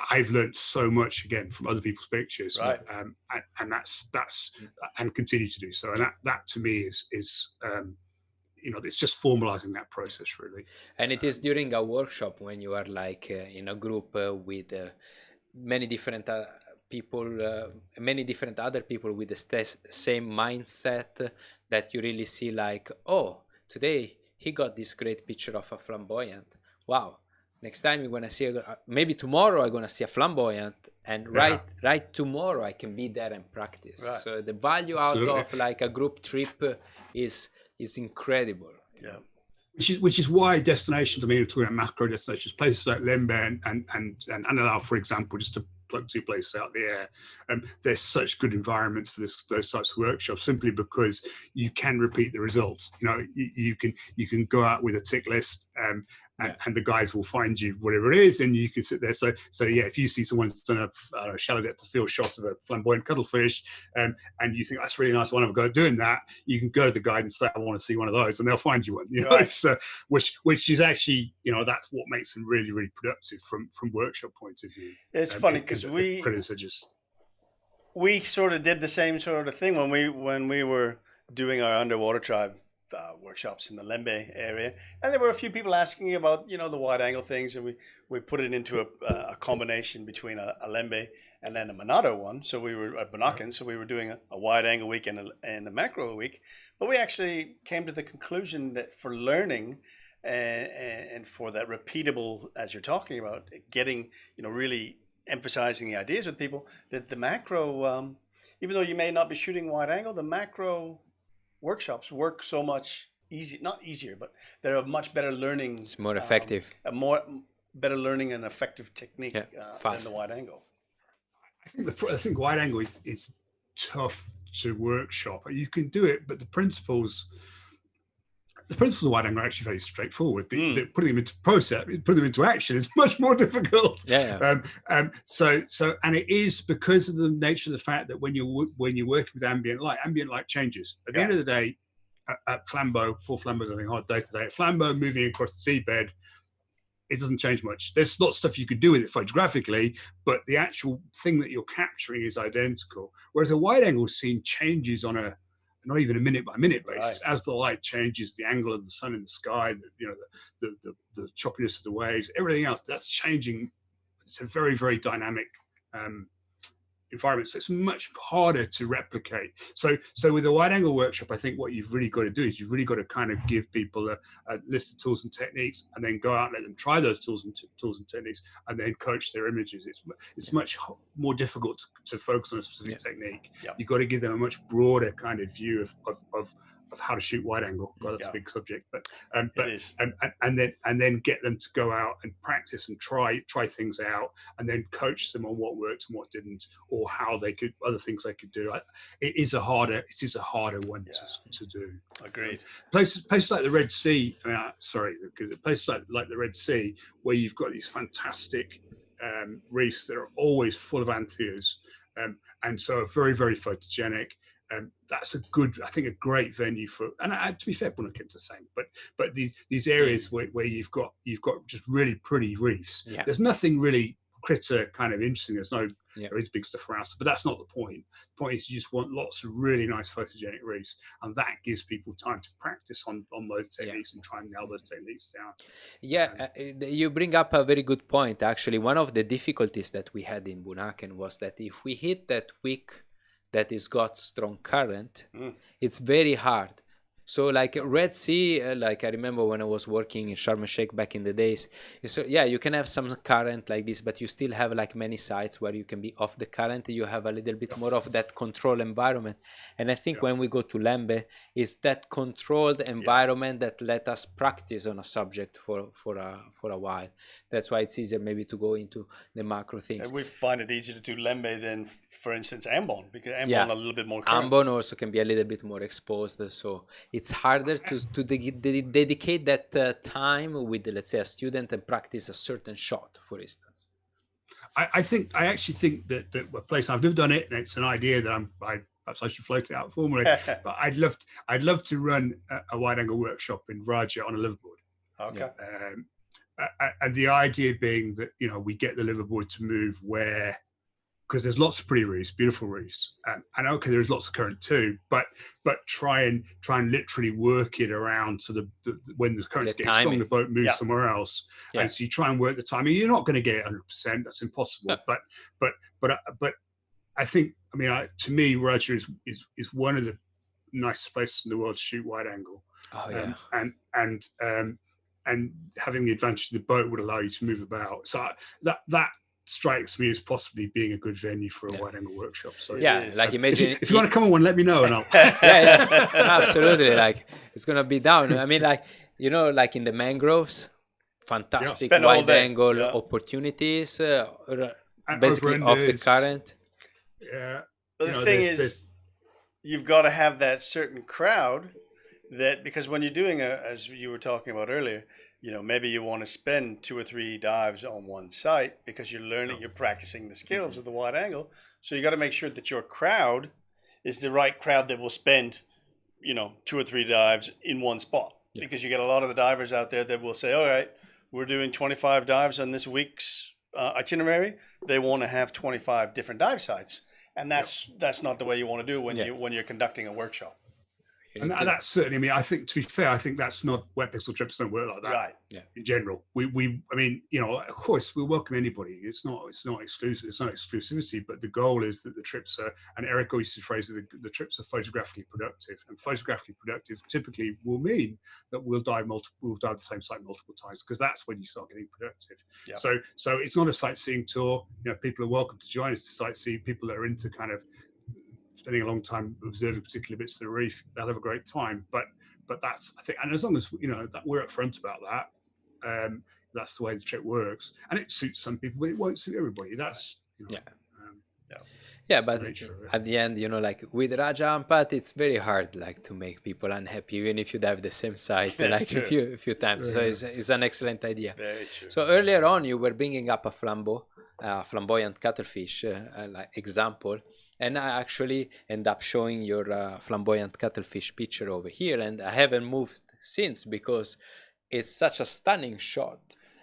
I've learned so much again from other people's pictures, right. And that's and continue to do so. And that to me is it's just formalizing that process really. And it is during a workshop when you are like in a group with many different people, many different other people with the same mindset, that you really see like, oh, today he got this great picture of a flamboyant. Wow. Next time you're gonna see, maybe tomorrow I'm gonna see a flamboyant, and right tomorrow I can be there and practice. Right. So the value out of like a group trip is incredible. Yeah. Which is why destinations, I mean, we're talking about macro destinations, places like Lembe and Hanlon, for example, just to plug two places out the air, there's such good environments for those types of workshops, simply because you can repeat the results. You can go out with a tick list, and the guys will find you whatever it is, and you can sit there. So yeah, if you see someone's done a shallow depth of field shot of a flamboyant cuttlefish, and you think that's really nice, I want to go doing that, you can go to the guide and say, I want to see one of those, and they'll find you one. Right. It's which is actually, that's what makes them really, really productive from workshop point of view. It's funny because we sort of did the same sort of thing when we were doing our underwater tribe workshops in the Lembe area, and there were a few people asking about the wide angle things, and we put it into a combination between a Lembe and then a Monado one. So we were at Bonacan, so we were doing a wide angle week and a macro week, but we actually came to the conclusion that for learning and for that repeatable, as you're talking about, getting really emphasizing the ideas with people, that the macro, even though you may not be shooting wide angle, the macro workshops work so much not easier, but they're a much better learning. It's more effective. Better learning and effective technique than the wide angle. I think wide angle is tough to workshop. You can do it, but the principles of wide angle are actually very straightforward. Putting them into process, putting them into action is much more difficult. Yeah. So and it is because of the nature of the fact that when you're working with ambient light changes. At the end of the day, at Flambeau, poor Flambeau's having a hard day today. At Flambeau moving across the seabed, it doesn't change much. There's lots of stuff you could do with it photographically, but the actual thing that you're capturing is identical. Whereas a wide angle scene changes on not even a minute by minute basis, right. As the light changes, the angle of the sun in the sky, the choppiness of the waves, everything else, that's changing. It's a very, very dynamic environment, so it's much harder to replicate. So with a wide angle workshop, I think what you've really got to do is you've really got to kind of give people a list of tools and techniques, and then go out and let them try those tools and techniques, and then coach their images. It's much more difficult to focus on a specific technique. You've got to give them a much broader kind of view of how to shoot wide angle. Well, that's a big subject, but and then get them to go out and practice and try things out, and then coach them on what worked and what didn't, or how they could, other things they could do. It is a harder one to do. Agreed. Places like the Red Sea, places like the Red Sea, where you've got these fantastic reefs that are always full of antheas, and so very, very photogenic. That's a great venue for, and to be fair, Bonacan's the same, but these areas where you've got just really pretty reefs. There's nothing really critter kind of interesting. There is big stuff around, but that's not the point. The point is you just want lots of really nice photogenic reefs, and that gives people time to practice on those techniques and try and nail those techniques down. You bring up a very good point. Actually, one of the difficulties that we had in Bunaken was that if we hit that wick that is got strong current, it's very hard. So like Red Sea, like I remember when I was working in Sharm el Sheikh back in the days, so yeah, you can have some current like this, but you still have like many sites where you can be off the current. You have a little bit more of that control environment. And I think when we go to Lembe, it's that controlled environment that let us practice on a subject for a while. That's why it's easier maybe to go into the macro things. And we find it easier to do Lembe than, for instance, Ambon, because Ambon a little bit more current. Ambon also can be a little bit more exposed, so it's harder to dedicate that time with, let's say, a student and practice a certain shot, for instance. I actually think that a place, I've never done it, and it's an idea that perhaps I should float it out formally, but I'd love to run a wide angle workshop in Raja on a liveaboard. Okay. And the idea being that, we get the liveaboard to move because there's lots of pretty reefs, beautiful reefs, and okay, there's lots of current too, but try and literally work it around so when the current's getting strong, the boat moves somewhere else, and so you try and work the timing. You're not going to get it 100%; that's impossible. But I think, to me, Roger is one of the nicest places in the world to shoot wide angle. And having the advantage of the boat would allow you to move about. So that strikes me as possibly being a good venue for a wide angle workshop. So like imagine if you want to come on one, let me know, and I'll absolutely, like it's gonna be down. I mean, like like in the mangroves, fantastic wide angle opportunities, basically off the current. The thing is, you've got to have that certain crowd because when you're doing as you were talking about earlier, maybe you want to spend 2 or 3 dives on one site because you're learning, you're practicing the skills of the wide angle. So you got to make sure that your crowd is the right crowd that will spend, 2 or 3 dives in one spot. Because you get a lot of the divers out there that will say, all right, we're doing 25 dives on this week's itinerary. They want to have 25 different dive sites. And that's not the way you want to do when you're conducting a workshop. And that's certainly, I think, to be fair, I think that's not where pixel trips don't work like that. Right. Yeah. In general, of course, we'll welcome anybody. It's not exclusive. It's not exclusivity, but the goal is that the trips are, and Eric always uses the phrase that the trips are photographically productive. And photographically productive typically will mean that we'll dive the same site multiple times, because that's when you start getting productive. Yeah. So it's not a sightseeing tour. People are welcome to join us to sightsee. People that are into kind of spending a long time observing particular bits of the reef, they'll have a great time. But that's, I think, and as long as that we're upfront about that, that's the way the trip works, and it suits some people, but it won't suit everybody. That's but at the end, like with Raja Ampat, it's very hard, like, to make people unhappy, even if you dive the same site a few times. Yeah. So it's an excellent idea. Very true. So earlier on, you were bringing up a flamboyant cuttlefish like example. And I actually end up showing your flamboyant cuttlefish picture over here, and I haven't moved since because it's such a stunning shot.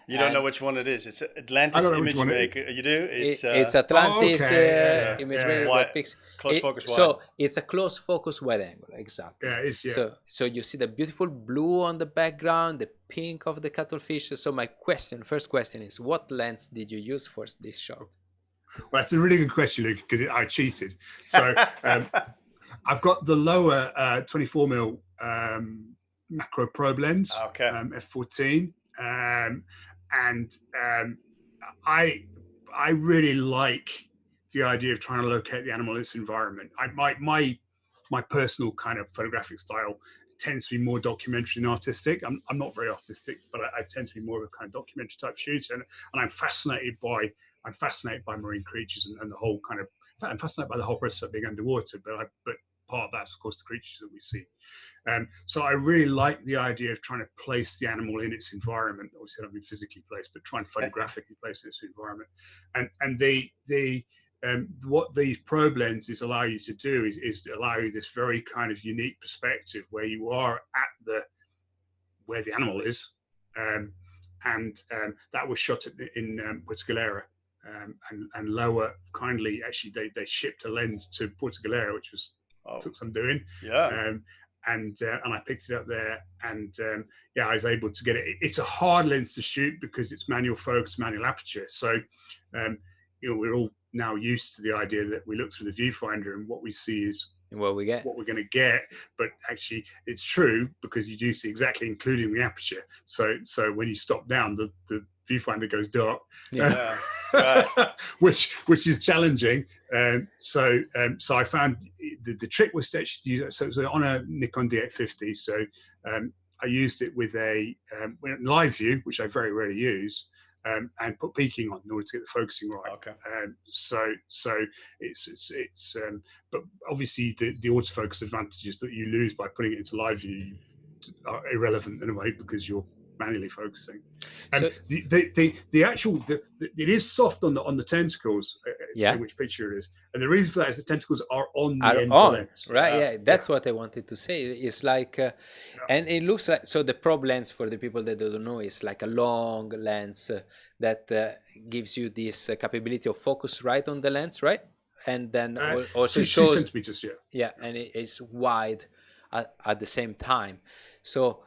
You don't know which one it is. It's Atlantis Image Maker. You do? It's Atlantis Image Maker. Close focus wide. So it's a close focus wide angle, exactly. Yeah, it's, yeah. So you see the beautiful blue on the background, the pink of the cuttlefish. So my first question is, what lens did you use for this shot? Well, that's a really good question, Luke, because I cheated. So I've got the lower 24mm macro probe lens, f14, and I really like the idea of trying to locate the animal in its environment. My personal kind of photographic style tends to be more documentary than artistic. I'm not very artistic, but I tend to be more of a kind of documentary type shooter, and I'm fascinated by marine creatures and the whole kind of, in fact, I'm fascinated by the whole process of being underwater, but part of that's, of course, the creatures that we see. So I really like the idea of trying to place the animal in its environment. Obviously, I don't mean physically placed, but trying to photographically place it in its environment. And what these probe lenses allow you to do is allow you this very kind of unique perspective where you are at where the animal is. And that was shot in Puerto Galera. and lower kindly actually they shipped a lens to Porto Galera, which was took some doing. And I picked it up there, and I was able to get it. It's a hard lens to shoot because it's manual focus, manual aperture. So we're all now used to the idea that we look through the viewfinder and what we see is what we're going to get. But actually, it's true because you do see exactly, including the aperture. So when you stop down, the viewfinder goes dark. Right. which is challenging. So I found the trick was to actually use it. So it was on a Nikon D850. So I used it with a live view, which I very rarely use, and put peaking on in order to get the focusing right. Okay. So it's but obviously the autofocus advantages that you lose by putting it into live view are irrelevant in a way because you're manually focusing. So the actual it is soft on the tentacles, in which picture it is, and the reason for that is the tentacles are on the end of the lens. Right? That's what I wanted to say. It's like, and it looks like, so the probe lens, for the people that don't know, is like a long lens that gives you this capability of focus right on the lens, right? And then also shows 2 centimeters, and it is wide at the same time. So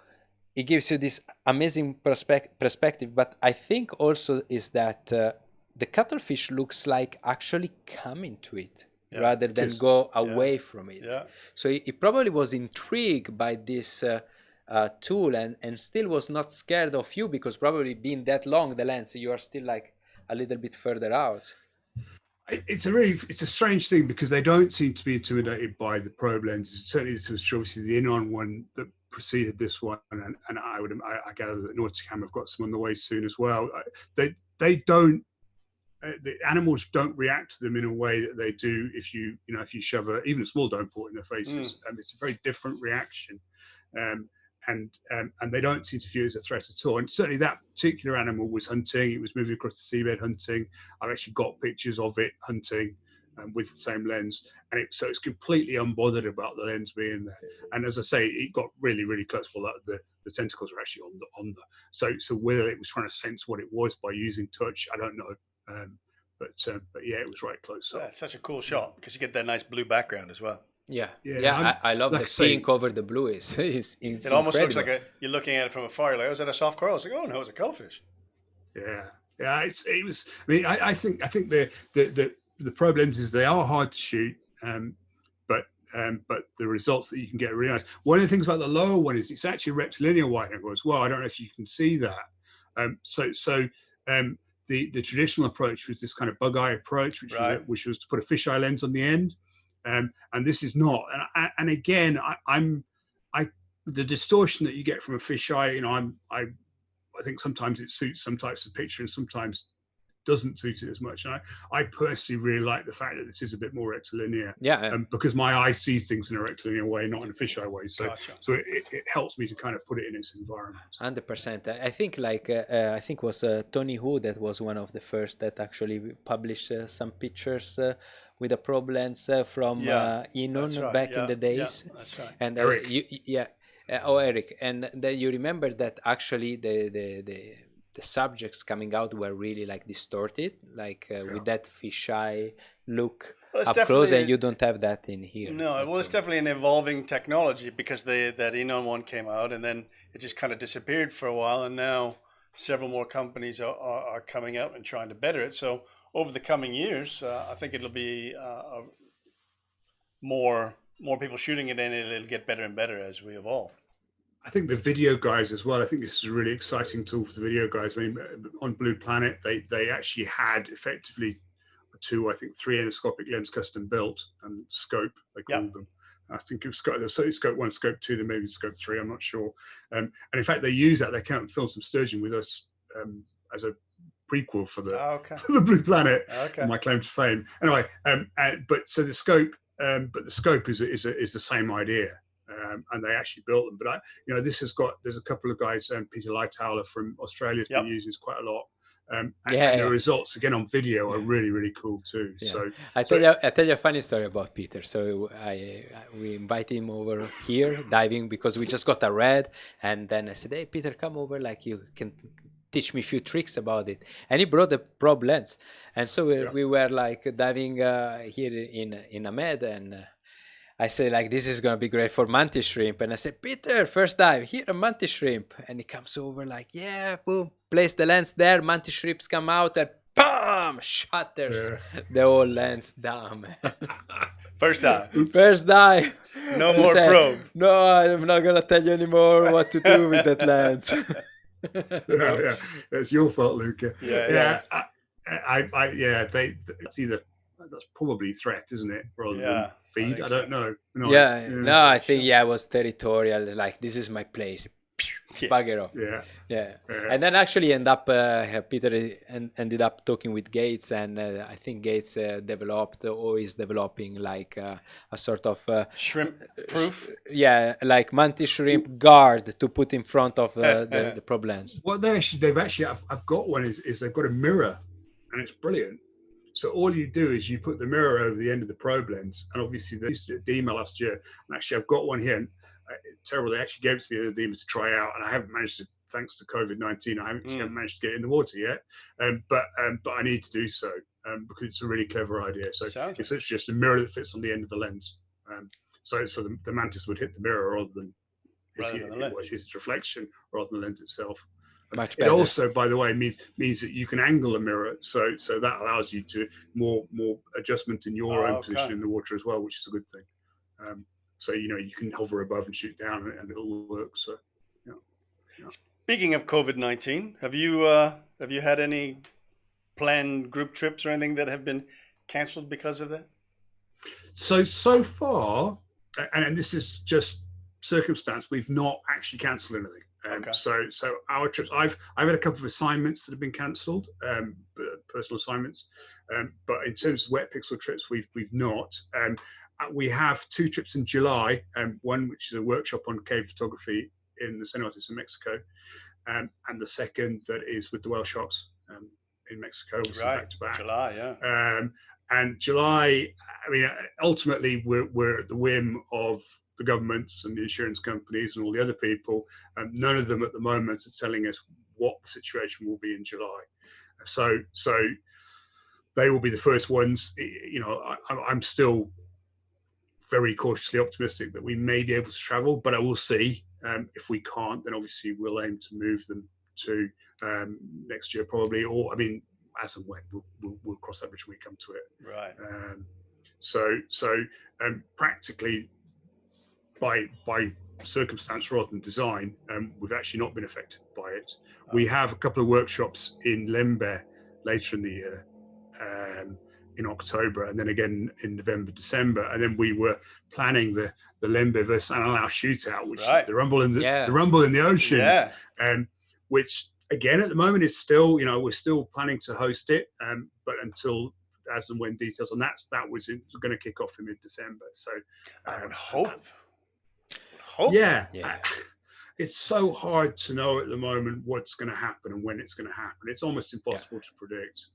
it gives you this amazing perspective, but I think also is that the cuttlefish looks like actually coming to it rather than go away from it. So he probably was intrigued by this tool and still was not scared of you because probably being that long, the lens, you are still like a little bit further out. It's a strange thing because they don't seem to be intimidated by the probe lenses. Certainly this was obviously the Inon one that preceded this one, and I gather that Nauticam have got some on the way soon as well. They don't, the animals don't react to them in a way that they do if you shove even a small dome port in their faces. It's a very different reaction, and they don't seem to view it as a threat at all. And certainly that particular animal was hunting. It was moving across the seabed hunting. I've actually got pictures of it hunting with the same lens, and so it's completely unbothered about the lens being there. And as I say, it got really, really close for that. The tentacles are actually on the. So whether it was trying to sense what it was by using touch, I don't know. But yeah, it was right close. It's such a cool shot because you get that nice blue background as well. I love the pink over the blue. It's it almost incredible. looks like you're looking at it from afar. Like, oh, is that a soft coral? It's like, oh no, it's a cuttlefish. Yeah. It was. I mean, I think the probe lenses, they are hard to shoot, but the results that you can get are really nice. One of the things about the lower one is it's actually rectilinear wide angle as well. I don't know if you can see that. The traditional approach was this kind of bug eye approach, which was to put a fisheye lens on the end, and this is not. And again, the distortion that you get from a fisheye, I think sometimes it suits some types of picture and sometimes doesn't suit it as much. And I personally really like the fact that this is a bit more rectilinear. Because my eye sees things in a rectilinear way, not in a fisheye way. So it helps me to kind of put it in its environment. 100%. I think I think it was Tony Hu that was one of the first that actually published some pictures with a probe lens from Inon back in the days. Yeah, that's right. And Eric. Eric. And then you remember that actually the subjects coming out were really like distorted, with that fisheye look up close, and you don't have that in here. No, well, it's definitely an evolving technology because that Enon one came out and then it just kind of disappeared for a while, and now several more companies are coming out and trying to better it. So over the coming years, I think it'll be more people shooting it, and it'll get better and better as we evolve. I think the video guys as well. I think this is a really exciting tool for the video guys. I mean, on Blue Planet, they actually had effectively three endoscopic lens custom built and scope, they called them. I think it was scope 1, scope 2, then maybe scope 3. I'm not sure. And in fact, they use that. They came and filmed some sturgeon with us as a prequel for the Blue Planet. My claim to fame. Anyway, but the scope is the same idea. And they actually built them, but there's a couple of guys, Peter Lightower from Australia has been using this quite a lot, and the results again on video are really, really cool too. So I tell you a funny story about Peter. So we invite him over here diving because we just got a red, and then I said, hey Peter, come over, like you can teach me a few tricks about it. And he brought the probe lens, and so we were like diving here in Ahmed, and I say like, this is gonna be great for mantis shrimp, and I said, Peter, first dive here, a mantis shrimp, and he comes over like, yeah, boom, place the lens there, mantis shrimps come out, and BAM! Shatters the whole lens down, man. First dive. First dive. No more probe. No, I'm not gonna tell you anymore what to do with that lens. Yeah, it's your fault, Luca. Yeah. It's either, that's probably threat, isn't it, rather than feed? I don't know. No, I think it was territorial. Like, this is my place. Bugger off. Yeah. And then actually Peter ended up talking with Gates, and I think Gates developed or is developing like a sort of shrimp proof. Like mantis shrimp guard to put in front of the probe lens. Well, I've got one is they've got a mirror, and it's brilliant. So all you do is you put the mirror over the end of the probe lens, and obviously they used to do DEMA last year, and actually I've got one here. And, terrible. They actually gave it to me the DEMA to try out, and I haven't managed to, thanks to COVID-19, I haven't managed to get it in the water yet. But I need to do so because it's a really clever idea. So it's literally just a mirror that fits on the end of the lens. So the mantis would hit the mirror rather than its reflection rather than the lens itself. Much better. It also, by the way, means that you can angle a mirror, so that allows you to more adjustment in your own position in the water as well, which is a good thing. So you can hover above and shoot down, and it'll work. So, Speaking of COVID-19, have you had any planned group trips or anything that have been canceled because of that? So far, and this is just circumstance, we've not actually cancelled anything. So our trips, I've had a couple of assignments that have been cancelled, personal assignments, but in terms of wet pixel trips, we've not. We have 2 trips in July, one which is a workshop on cave photography in the cenotes in Mexico, and the second that is with the whale sharks in Mexico, back to back. July, and July, I mean, ultimately we're at the whim of the governments and the insurance companies and all the other people. None of them at the moment are telling us what the situation will be in July. So they will be the first ones. I'm still very cautiously optimistic that we may be able to travel, but I will see. If we can't, then obviously we'll aim to move them to next year probably, or I mean, as and when we'll cross that bridge when we come to it. Right. So practically by circumstance rather than design, we've actually not been affected by it. We have a couple of workshops in Lembe later in the year, in October, and then again in November, December, and then we were planning the Lembe versus Hanlon shootout, which is the rumble in the oceans, which again at the moment is still, we're still planning to host it, but until as and when details on that was going to kick off in mid-December. So I would hope. It's so hard to know at the moment what's going to happen and when it's going to happen. It's almost impossible to predict.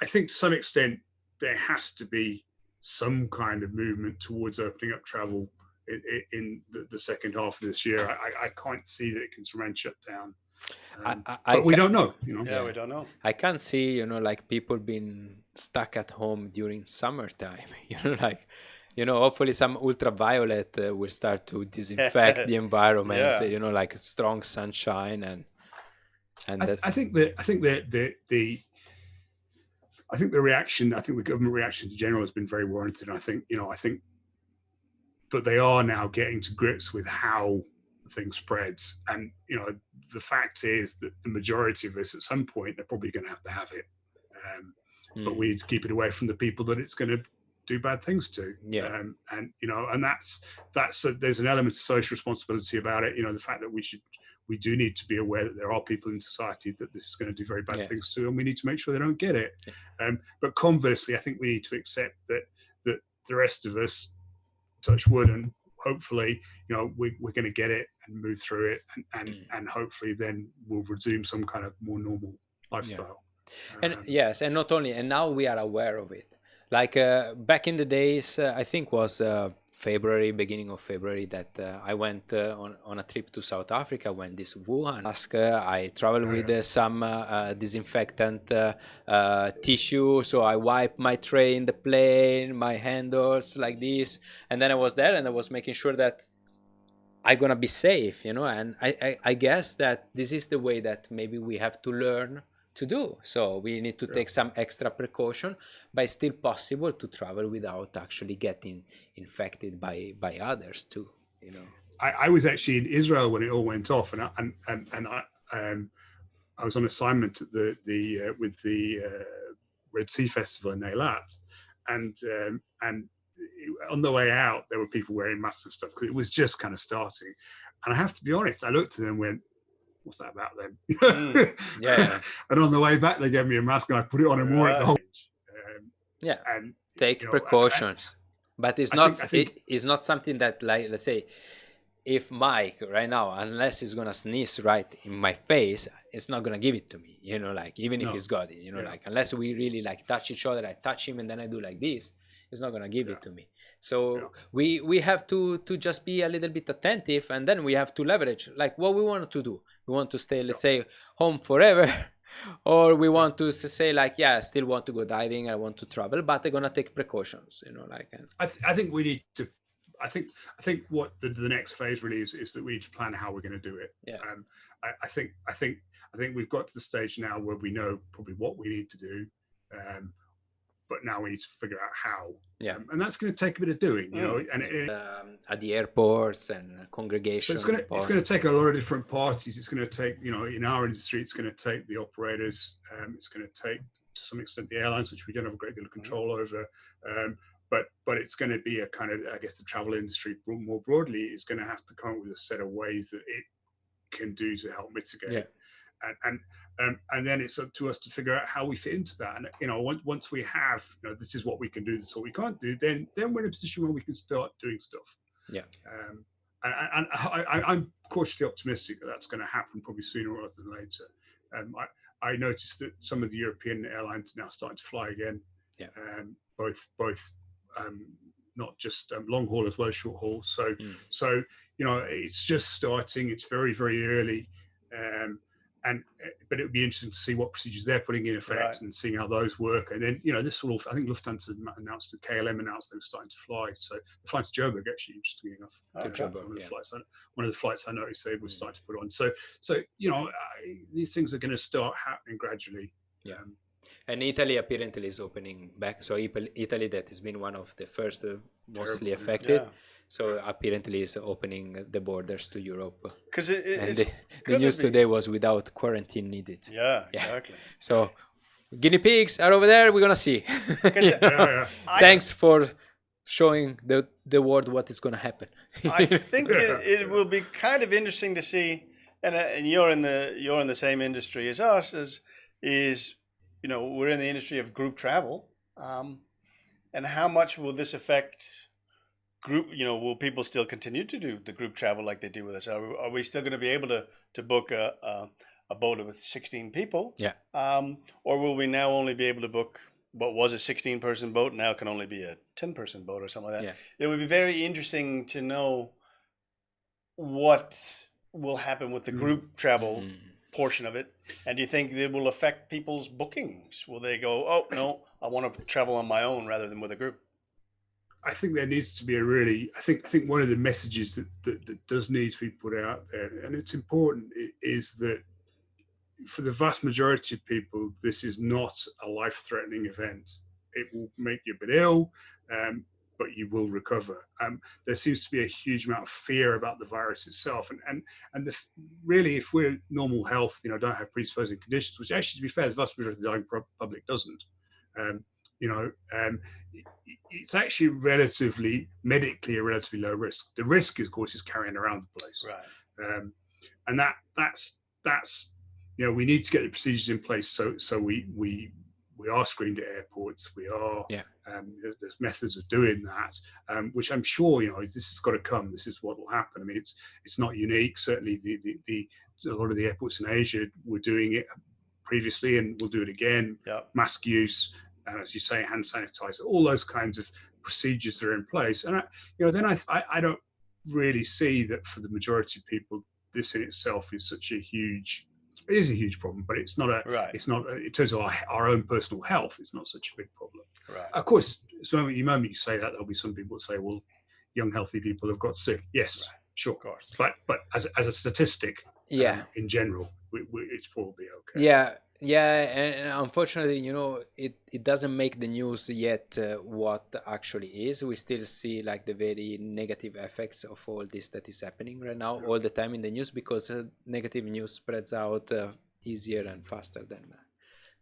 I think to some extent there has to be some kind of movement towards opening up travel in the second half of this year. I can't see that it can remain shut down. But we don't know. We don't know. I can't see, like people being stuck at home during summertime. Hopefully some ultraviolet will start to disinfect the environment. Like strong sunshine and I think the reaction, I think the government reaction in general has been very warranted. I think, but they are now getting to grips with how the thing spreads. And, the fact is that the majority of us at some point, they're probably going to have it. But we need to keep it away from the people that it's going to do bad things to. And that's there's an element of social responsibility about it. The fact that we do need to be aware that there are people in society that this is going to do very bad things to, and we need to make sure they don't get it. But conversely, I think we need to accept that the rest of us, touch wood, and hopefully, we're going to get it and move through it, and hopefully then we'll resume some kind of more normal lifestyle. And and not only, and now we are aware of it. Like back in the days, I think was February, beginning of February, that I went on a trip to South Africa when this Wuhan. I traveled with some disinfectant tissue, so I wiped my tray in the plane, my handles like this, and then I was there and I was making sure that I'm gonna be safe, you know. And I guess that this is the way that maybe we have to learn to do. So we need to take some extra precaution, but it's still possible to travel without actually getting infected by others too, you know. I was actually in Israel when it all went off, and I was on assignment at with the Red Sea Festival in Eilat, and on the way out there were people wearing masks and stuff because it was just kind of starting. And I have to be honest, I looked at them and went, what's that about then? Yeah. And on the way back they gave me a mask and I put it on and wore it the whole and take precautions. But it's it's not something that, like, let's say if Mike right now, unless he's gonna sneeze right in my face, it's not gonna give it to me, you know, like even if he's got it, you know, like unless we really like touch each other, I touch him and then I do like this, it's not gonna give it to me. So we have to just be a little bit attentive, and then we have to leverage like what we want to do. We want to stay, let's say, home forever, or we want to say like, yeah, I still want to go diving, I want to travel, but I'm gonna take precautions, you know, like. And I think we need to. I think what the next phase really is that we need to plan how we're going to do it. Yeah. I think we've got to the stage now where we know probably what we need to do, but now we need to figure out how. Yeah. And that's going to take a bit of doing, you know. And at the airports and congregations. So it's going to take a lot of different parties. It's going to take, you know, in our industry, it's going to take the operators. It's going to take to some extent the airlines, which we don't have a great deal of control over. But it's going to be a kind of, I guess, the travel industry more broadly is going to have to come up with a set of ways that it can do to help mitigate. Yeah. And then it's up to us to figure out how we fit into that. And, you know, once we have, you know, this is what we can do, this is what we can't do, then we're in a position where we can start doing stuff. Yeah. And I'm cautiously optimistic that that's going to happen probably sooner rather than later. I noticed that some of the European airlines are now starting to fly again. Yeah. Both not just long haul as well as short haul. So you know, it's just starting. It's very, very early, but it would be interesting to see what procedures they're putting in effect and seeing how those work. And then, you know, this will all, I think Lufthansa announced, KLM announced they were starting to fly. So the flight to Joburg, actually, interestingly enough, one of the flights I noticed they were starting to put on. So you know, these things are going to start happening gradually. Yeah. And Italy apparently is opening back. So Italy, that has been one of the first mostly affected. Yeah. So apparently is opening the borders to Europe. Because the news today was without quarantine needed. Yeah, exactly. So guinea pigs are over there. We're gonna see. Thanks for showing the world what is gonna happen. I think it will be kind of interesting to see. And you're in the same industry as us. Is you know, we're in the industry of group travel, and how much will this affect group? You know, will people still continue to do the group travel like they do with us? Are we still going to be able to book a boat with 16 people? Yeah. Or will we now only be able to book what was a 16-person boat now can only be a 10-person boat or something like that? Yeah. It would be very interesting to know what will happen with the group travel portion of it. And do you think it will affect people's bookings? Will they go, oh no, I want to travel on my own rather than with a group? I think there needs to be I think one of the messages that does need to be put out there, and it's important, is that for the vast majority of people, this is not a life-threatening event. It will make you a bit ill, but you will recover. There seems to be a huge amount of fear about the virus itself, and really, if we're normal health, you know, don't have predisposing conditions, which actually, to be fair, the vast majority of the dying public doesn't. You know, it's actually medically a relatively low risk. The risk, of course, is carrying around the place. Right. And that's you know, we need to get the procedures in place so we are screened at airports. We are. Yeah. There's methods of doing that, which I'm sure, you know, this has got to come. This is what will happen. I mean, it's not unique. Certainly, a lot of the airports in Asia were doing it previously, and we'll do it again. Yep. Mask use. as you say, hand sanitizer, all those kinds of procedures are in place. And I don't really see that for the majority of people, this in itself is such a huge. It is a huge problem, but it's not it's not in terms of our own personal health. It's not such a big problem. Right. Of course, so the moment you say that, there'll be some people that say, "Well, young healthy people have got sick." Yes, right. Sure, of course. But as a statistic, in general, it's probably okay. Yeah, and unfortunately, it doesn't make the news yet what actually is. We still see like the very negative effects of all this that is happening right now all the time in the news, because negative news spreads out easier and faster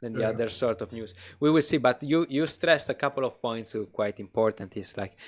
than the other sort of news. We will see, but you stressed a couple of points quite important. Is like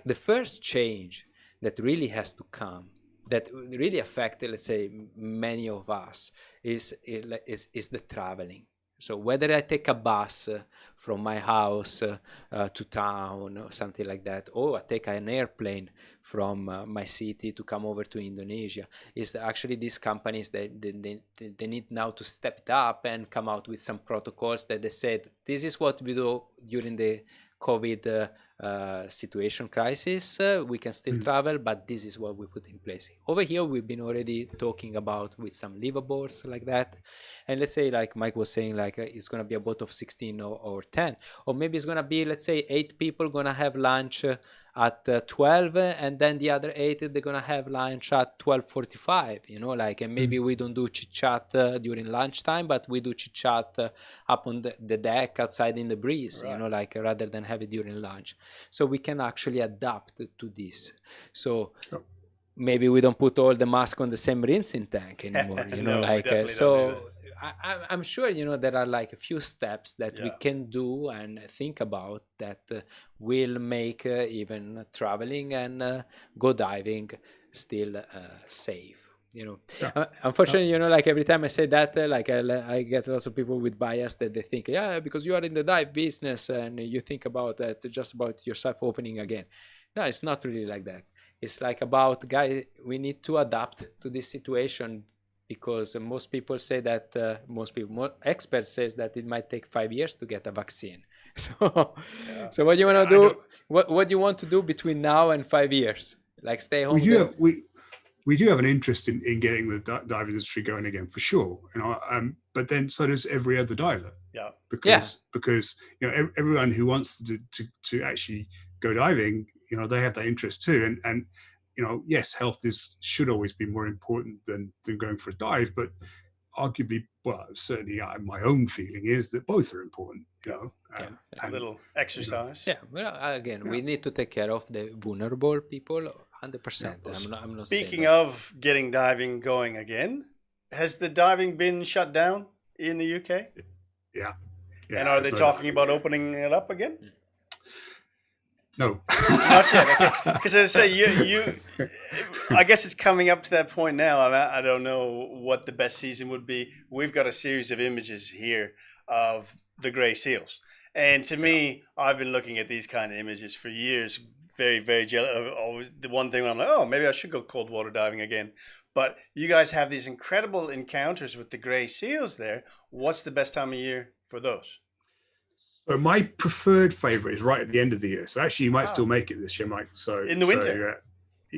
the first change that really has to come, that really affect, let's say, many of us, is the traveling. So whether I take a bus from my house to town or something like that, or I take an airplane from my city to come over to Indonesia, is actually these companies that they need now to step it up and come out with some protocols that they said, this is what we do during the COVID situation crisis. We can still travel, but this is what we put in place. Over here, we've been already talking about with some liveaboards like that. And let's say, like Mike was saying, like it's going to be a boat of 16 or 10. Or maybe it's going to be, let's say, 8 people going to have lunch at 12, and then the other 8, they're going to have lunch at 12:45, and maybe we don't do chit-chat during lunchtime, but we do chit-chat up on the deck outside in the breeze, right. Rather than have it during lunch. So we can actually adapt to this. So maybe we don't put all the masks on the same rinsing tank anymore, I'm sure, there are like a few steps that we can do and think about that will make even traveling and go diving still safe. Unfortunately, every time I say that, I get lots of people with bias that they think, because you are in the dive business and you think about that, just about yourself opening again. No, it's not really like that. It's like about, guys, we need to adapt to this situation, because most people say that, more experts says that it might take 5 years to get a vaccine. So what do you want to do? What do you want to do between now and 5 years? Like stay home? We do have an interest in getting the dive industry going again, for sure. But then so does every other diver. Yeah. Because everyone who wants to actually go diving, they have that interest too. And yes, health should always be more important than going for a dive, but arguably, well, certainly my own feeling is that both are important. A little exercise. We need to take care of the vulnerable people 100%. I'm not Speaking of getting diving going again, has the diving been shut down in the UK? Yeah. And are they talking about opening it up again? No, not yet. Because as I say, I guess it's coming up to that point now. I don't know what the best season would be. We've got a series of images here of the gray seals, and to me, I've been looking at these kind of images for years. Very, very jealous. Always the one thing when I'm like, oh, maybe I should go cold water diving again. But you guys have these incredible encounters with the gray seals there. What's the best time of year for those? So my preferred favorite is right at the end of the year. So actually, you might still make it this year, Mike. So in the winter.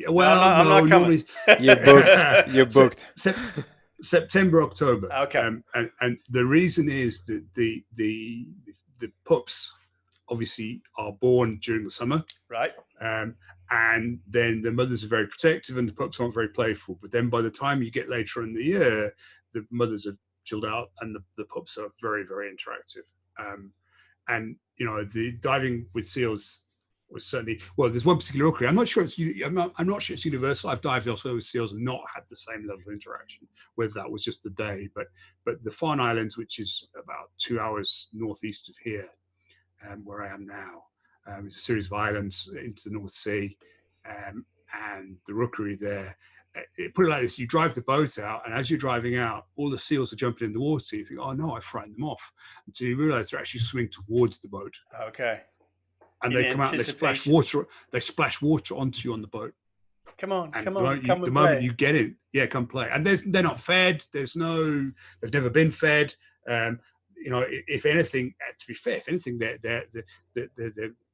I'm not coming. You're booked. September, October. Okay. And the reason is that the pups obviously are born during the summer. Right. And then the mothers are very protective and the pups aren't very playful. But then by the time you get later in the year, the mothers are chilled out and the pups are very, very interactive. And the diving with seals was certainly, well, there's one particular rookery. I'm not sure it's universal. I've dived elsewhere with seals and not had the same level of interaction, whether that was just the day. But the Farne Islands, which is about 2 hours northeast of here, where I am now, it's a series of islands into the North Sea, and the rookery there. Put it like this: you drive the boat out, and as you're driving out, all the seals are jumping in the water. You think, "Oh no, I frightened them off," until you realise they're actually swimming towards the boat. Okay. And they come out and they splash water. They splash water onto you on the boat. Come on, and come on, come the and moment play. you get in, come play. And they're not fed. They've never been fed. if anything, to be fair, if anything,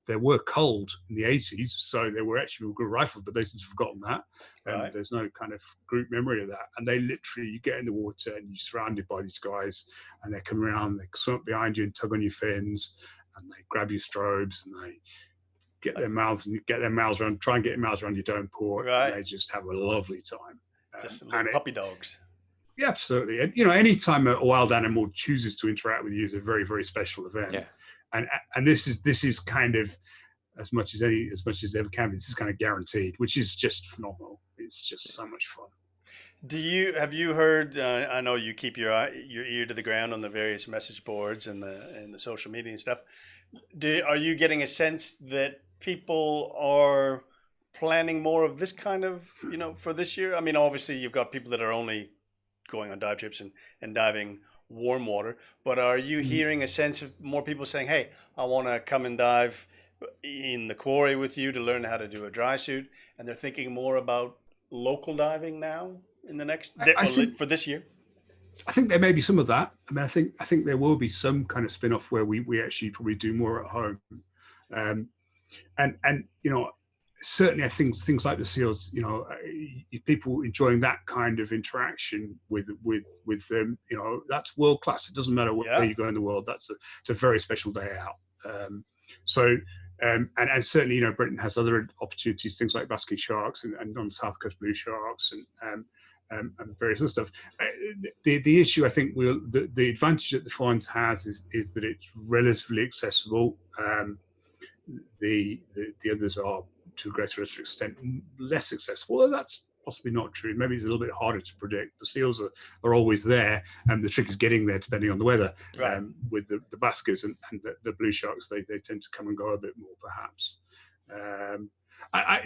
they were cold in the 80s, so they were actually good rifles, but they've forgotten that. And there's no kind of group memory of that. And they literally, you get in the water and you're surrounded by these guys, and they come around, they swim up behind you and tug on your fins, and they grab your strobes, and they get their mouths around, try and get their mouths around your dome port, and they just have a lovely time. Just little puppy dogs. Yeah, absolutely. And any time a wild animal chooses to interact with you is a very, very special event. Yeah. And this is kind of as much as it ever can be. This is kind of guaranteed, which is just phenomenal. It's just so much fun. Have you heard? I know you keep your ear to the ground on the various message boards and the social media and stuff. Are you getting a sense that people are planning more of this kind of for this year? I mean, obviously you've got people that are only going on dive trips and diving warm water, but are you hearing a sense of more people saying, hey, I want to come and dive in the quarry with you to learn how to do a dry suit, and they're thinking more about local diving now in the next for this year? I think there may be some of that. I mean, I think there will be some kind of spin-off where we actually probably do more at home, and certainly I think things like the SEALs, people enjoying that kind of interaction with them, that's world class. It doesn't matter where you go in the world. It's a very special day out. And certainly, Britain has other opportunities, things like basking sharks and on South Coast blue sharks and various other stuff. The issue, I think, the advantage that the Fines has is that it's relatively accessible. The others are, to a greater extent, less accessible. Well, that's possibly not true. Maybe it's a little bit harder to predict. The seals are always there, and the trick is getting there depending on the weather. Right. With the baskers and the blue sharks, they tend to come and go a bit more, perhaps.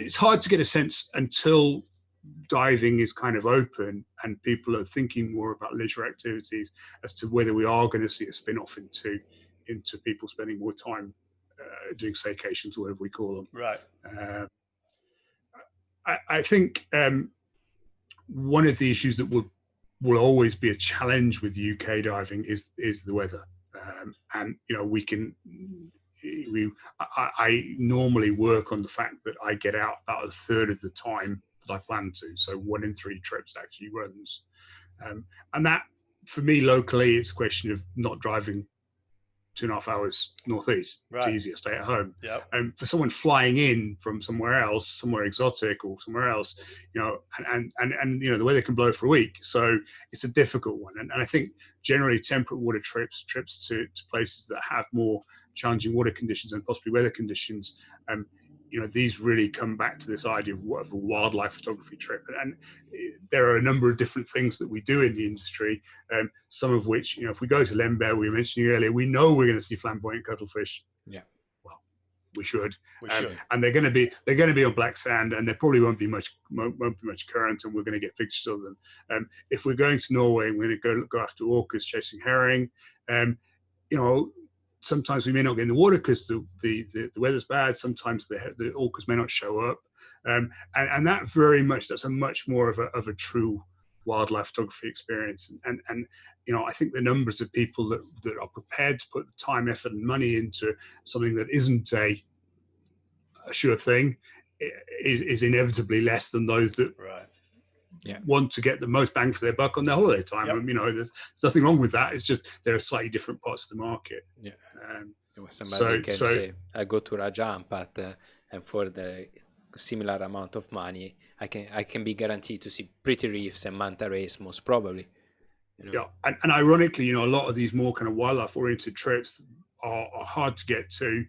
It's hard to get a sense until diving is kind of open and people are thinking more about leisure activities as to whether we are going to see a spin-off into people spending more time doing staycations, or whatever we call them. Right. I think one of the issues that will always be a challenge with UK diving is the weather, and I normally work on the fact that I get out about a third of the time that I plan to, so 1 in 3 trips actually runs, and that for me locally it's a question of not driving 2.5 hours northeast. Right. It's easier, stay at home. Yep. And for someone flying in from somewhere else, somewhere exotic or somewhere else, and the weather can blow for a week, so it's a difficult one. And I think generally temperate water trips to places that have more challenging water conditions and possibly weather conditions, these really come back to this idea of a wildlife photography trip. And there are a number of different things that we do in the industry, some of which, if we go to Lembear, we were mentioning earlier, we know we're going to see flamboyant cuttlefish. Yeah. Well, we should. And they're going to be on black sand, and there probably won't be much current, and we're going to get pictures of them. If we're going to Norway, we're going to go after orcas chasing herring. Sometimes we may not get in the water because the weather's bad. Sometimes the orcas may not show up, and that's a much more of a true wildlife photography experience. And I think the numbers of people that are prepared to put the time, effort, and money into something that isn't a sure thing is inevitably less than those that want to get the most bang for their buck on their holiday time. Yep. There's nothing wrong with that. It's just there are slightly different parts of the market. Yeah. Somebody can say, I go to Raja Ampat, and for the similar amount of money, I can be guaranteed to see pretty reefs and manta rays, most probably. Yeah, and ironically, a lot of these more kind of wildlife-oriented trips are hard to get to.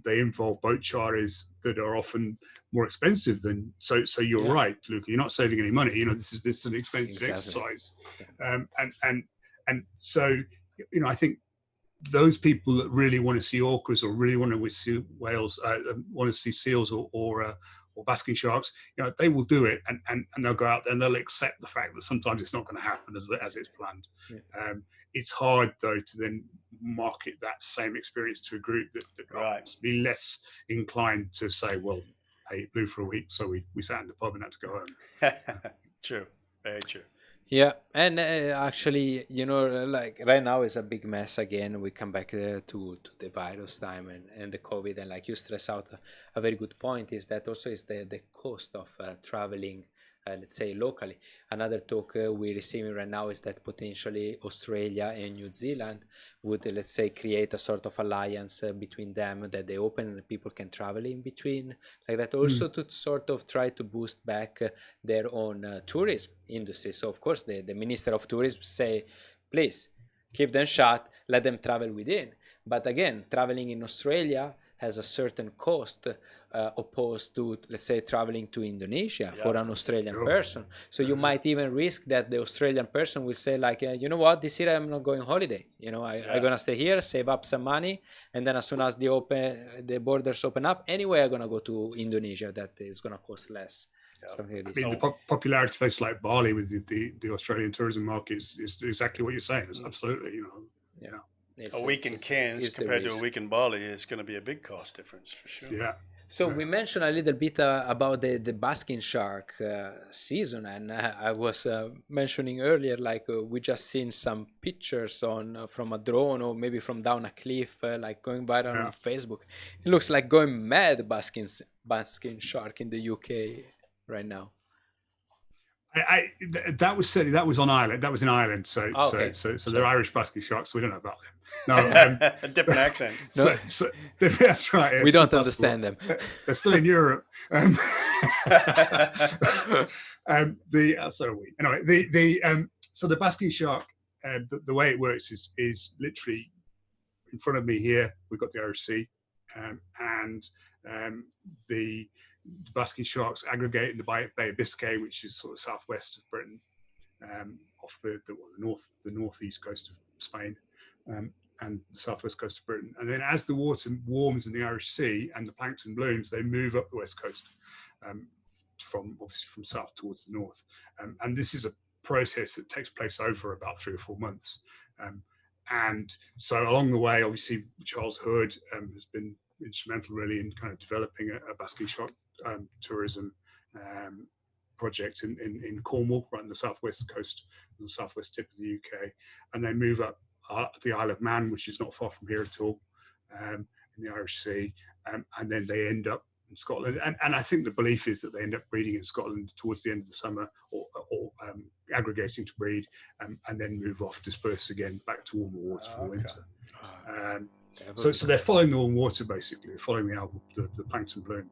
They involve boat charters that are often more expensive than. So you're right, Luca. You're not saving any money. This is an expensive exercise, and so I think those people that really want to see orcas or really want to see whales, want to see seals or basking sharks, they will do it, and they'll go out there and they'll accept the fact that sometimes it's not going to happen as it's planned. Yeah. It's hard though to then market that same experience to a group that might be less inclined to say, well, hey, it blew for a week, so we sat in the pub and had to go home. True, very true. Yeah, and actually, like right now is a big mess again. We come back to the virus time and the COVID, and like you stress out a very good point is that also is the cost of traveling, let's say locally. Another talk we're receiving right now is that potentially Australia and New Zealand would, let's say, create a sort of alliance between them, that they open and people can travel in between, like that, also to sort of try to boost back their own tourism industry. So of course the Minister of Tourism say, please keep them shut, let them travel within. But again, traveling in Australia has a certain cost opposed to, let's say, traveling to Indonesia for an Australian person. So you might even risk that the Australian person will say like, you know what, this year I'm not going holiday. I'm gonna stay here, save up some money, and then as soon as the borders open up, anyway, I'm gonna go to Indonesia. That is gonna cost less. Something like this. I mean, the popularity of places like Bali with the Australian tourism market is exactly what you're saying. It's absolutely, a week in Cairns compared to a week in Bali is going to be a big cost difference for sure. Yeah. So we mentioned a little bit about the basking shark season, and I was mentioning earlier, like we just seen some pictures from a drone or maybe from down a cliff, like going viral on Facebook. It looks like going mad basking shark in the UK right now. That was on Ireland. That was in Ireland. So they're Irish basking sharks. So we don't know about them. No, a different accent. That's right. We don't understand them. They're still in Europe. So the basking shark, the way it works is literally in front of me here. We've got the Irish Sea, and the basking sharks aggregate in the Bay of Biscay, which is sort of southwest of Britain, off the northeast coast of Spain, and the southwest coast of Britain. And then as the water warms in the Irish Sea and the plankton blooms, they move up the west coast, obviously from south towards the north. And this is a process that takes place over about 3 or 4 months. And so along the way, obviously, Charles Hood has been instrumental really in kind of developing a basking shark tourism project in Cornwall, right on the southwest coast, on the southwest tip of the UK, and they move up the Isle of Man, which is not far from here at all, in the Irish Sea, and then they end up in Scotland. And I think the belief is that they end up breeding in Scotland towards the end of the summer, or aggregating to breed, and then move off, disperse again back to warmer water for winter. So they're following the warm water, basically. They're following the plankton bloom.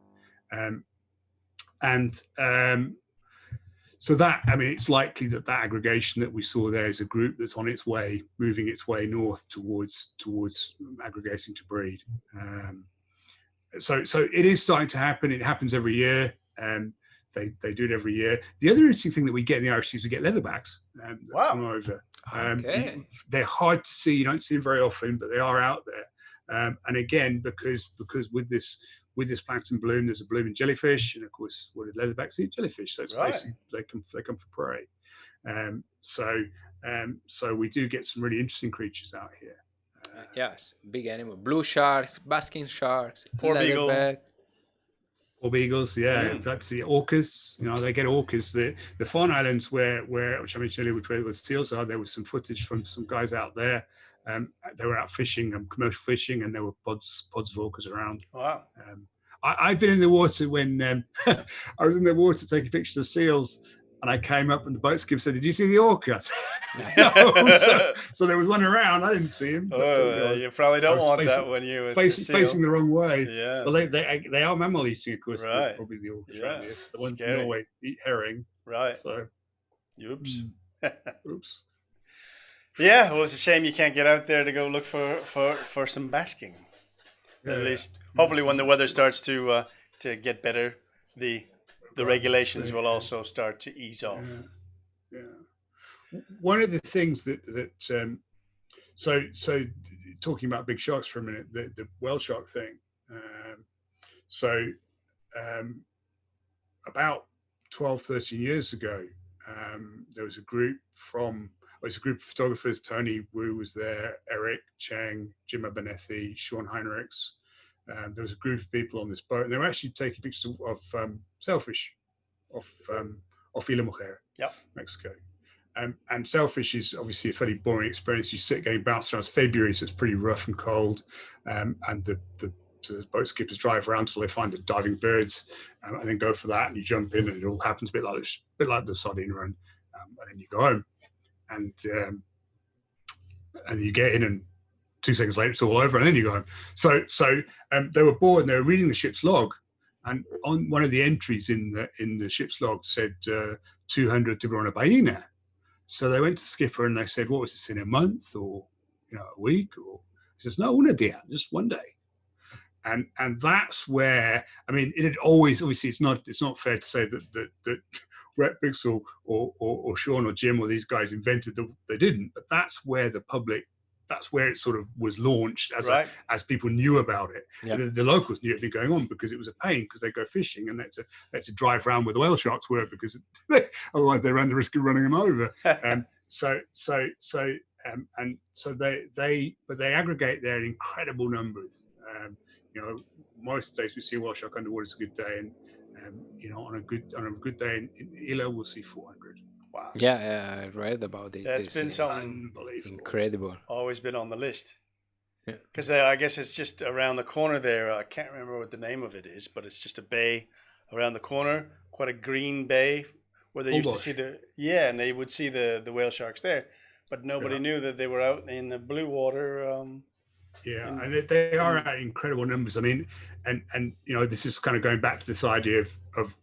So that, I mean, it's likely that aggregation that we saw there is a group that's on its way, moving its way north towards aggregating to breed. So it is starting to happen. It happens every year. They do it every year. The other interesting thing that we get in the Irish Sea is we get leatherbacks that come over. They're hard to see. You don't see them very often, but they are out there. And again, because with this plankton bloom, there's a blooming jellyfish, and of course, what did leatherbacks eat? Jellyfish. So it's basically they come for prey. So we do get some really interesting creatures out here. Yes, big animal, blue sharks, basking sharks, poor beagle. Or beagles, that's the orcas. They get orcas. The Farne Islands, which I mentioned earlier, where the seals are, there was some footage from some guys out there. They were out fishing, commercial fishing, and there were pods of orcas around. Wow. I've been in the water when I was in the water taking pictures of seals, and I came up and the boat skipper said, "Did you see the orca?" No. So there was one around. I didn't see him. You probably don't want that when you're facing the wrong way. Yeah. Well, they are mammal eating, of course. Right. Probably the orcas around here. The ones in Norway eat herring. Right. So, oops. Oops. Yeah, well, it's a shame you can't get out there to go look for some basking. At least, hopefully, when the weather starts to get better, the regulations will also start to ease off. One of the things so talking about big sharks for a minute, the whale shark thing. About 12, 13 years ago, there was a group of photographers. Tony Wu was there, Eric Cheng, Jim Abernethy, Sean Heinrichs. There was a group of people on this boat, and they were actually taking pictures of sailfish off Isla Mujer, Mexico. And sailfish is obviously a fairly boring experience. You sit getting bounced around. It's February, so it's pretty rough and cold. And the boat skippers drive around till they find the diving birds, and then go for that. And you jump in, and it all happens a bit like the sardine run. And then you go home, and you get in, and 2 seconds later it's all over, and then you go home. So they were bored, and they were reading the ship's log, and on one of the entries in the ship's log said 200 tiburon baina. So they went to the skipper and they said, "What was this, in a month, or a week?" Or he says, "No, una dia, just one day." And that's where, I mean, it had always, obviously it's not fair to say that Bret Gilliam or Sean or Jim or these guys invented they didn't, but that's where it sort of was launched as people knew about it. Yeah. The locals knew it had been going on because it was a pain, because they go fishing and they had to drive around where the whale sharks were, because otherwise they ran the risk of running them over. So they aggregate there in incredible numbers. Most days we see a whale shark underwater, it's a good day, and on a good day in Ilo we'll see 400. Wow. Yeah, I read about it. That's been something incredible. Always been on the list. Yeah. Because I guess it's just around the corner there. I can't remember what the name of it is, but it's just a bay around the corner, quite a green bay, where they used to see and they would see the whale sharks there, but nobody knew that they were out in the blue water. And they are at incredible numbers. I mean, and this is kind of going back to this idea of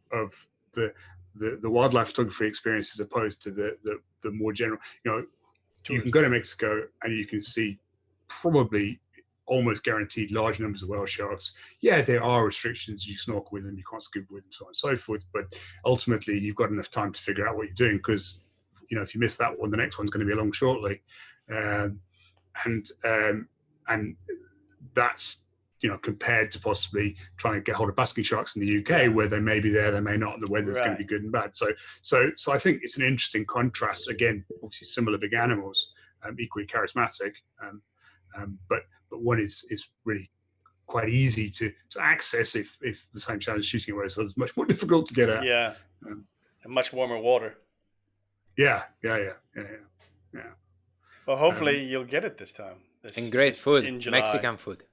the wildlife photography experience as opposed to the more general. You can go to Mexico and you can see probably almost guaranteed large numbers of whale sharks. Yeah, there are restrictions. You snorkel with them, you can't scuba with them, so on and so forth. But ultimately, you've got enough time to figure out what you're doing, because if you miss that one, the next one's going to be along shortly, and that's compared to possibly trying to get hold of basking sharks in the UK, where they may be there, they may not, and the weather's going to be good and bad. So I think it's an interesting contrast. Again, obviously similar big animals, equally charismatic, but one is really quite easy to access if the same challenge shooting away, so it's much more difficult to get at. Yeah, and much warmer water. Yeah. Well, hopefully you'll get it this time. And great food, in July. Mexican food,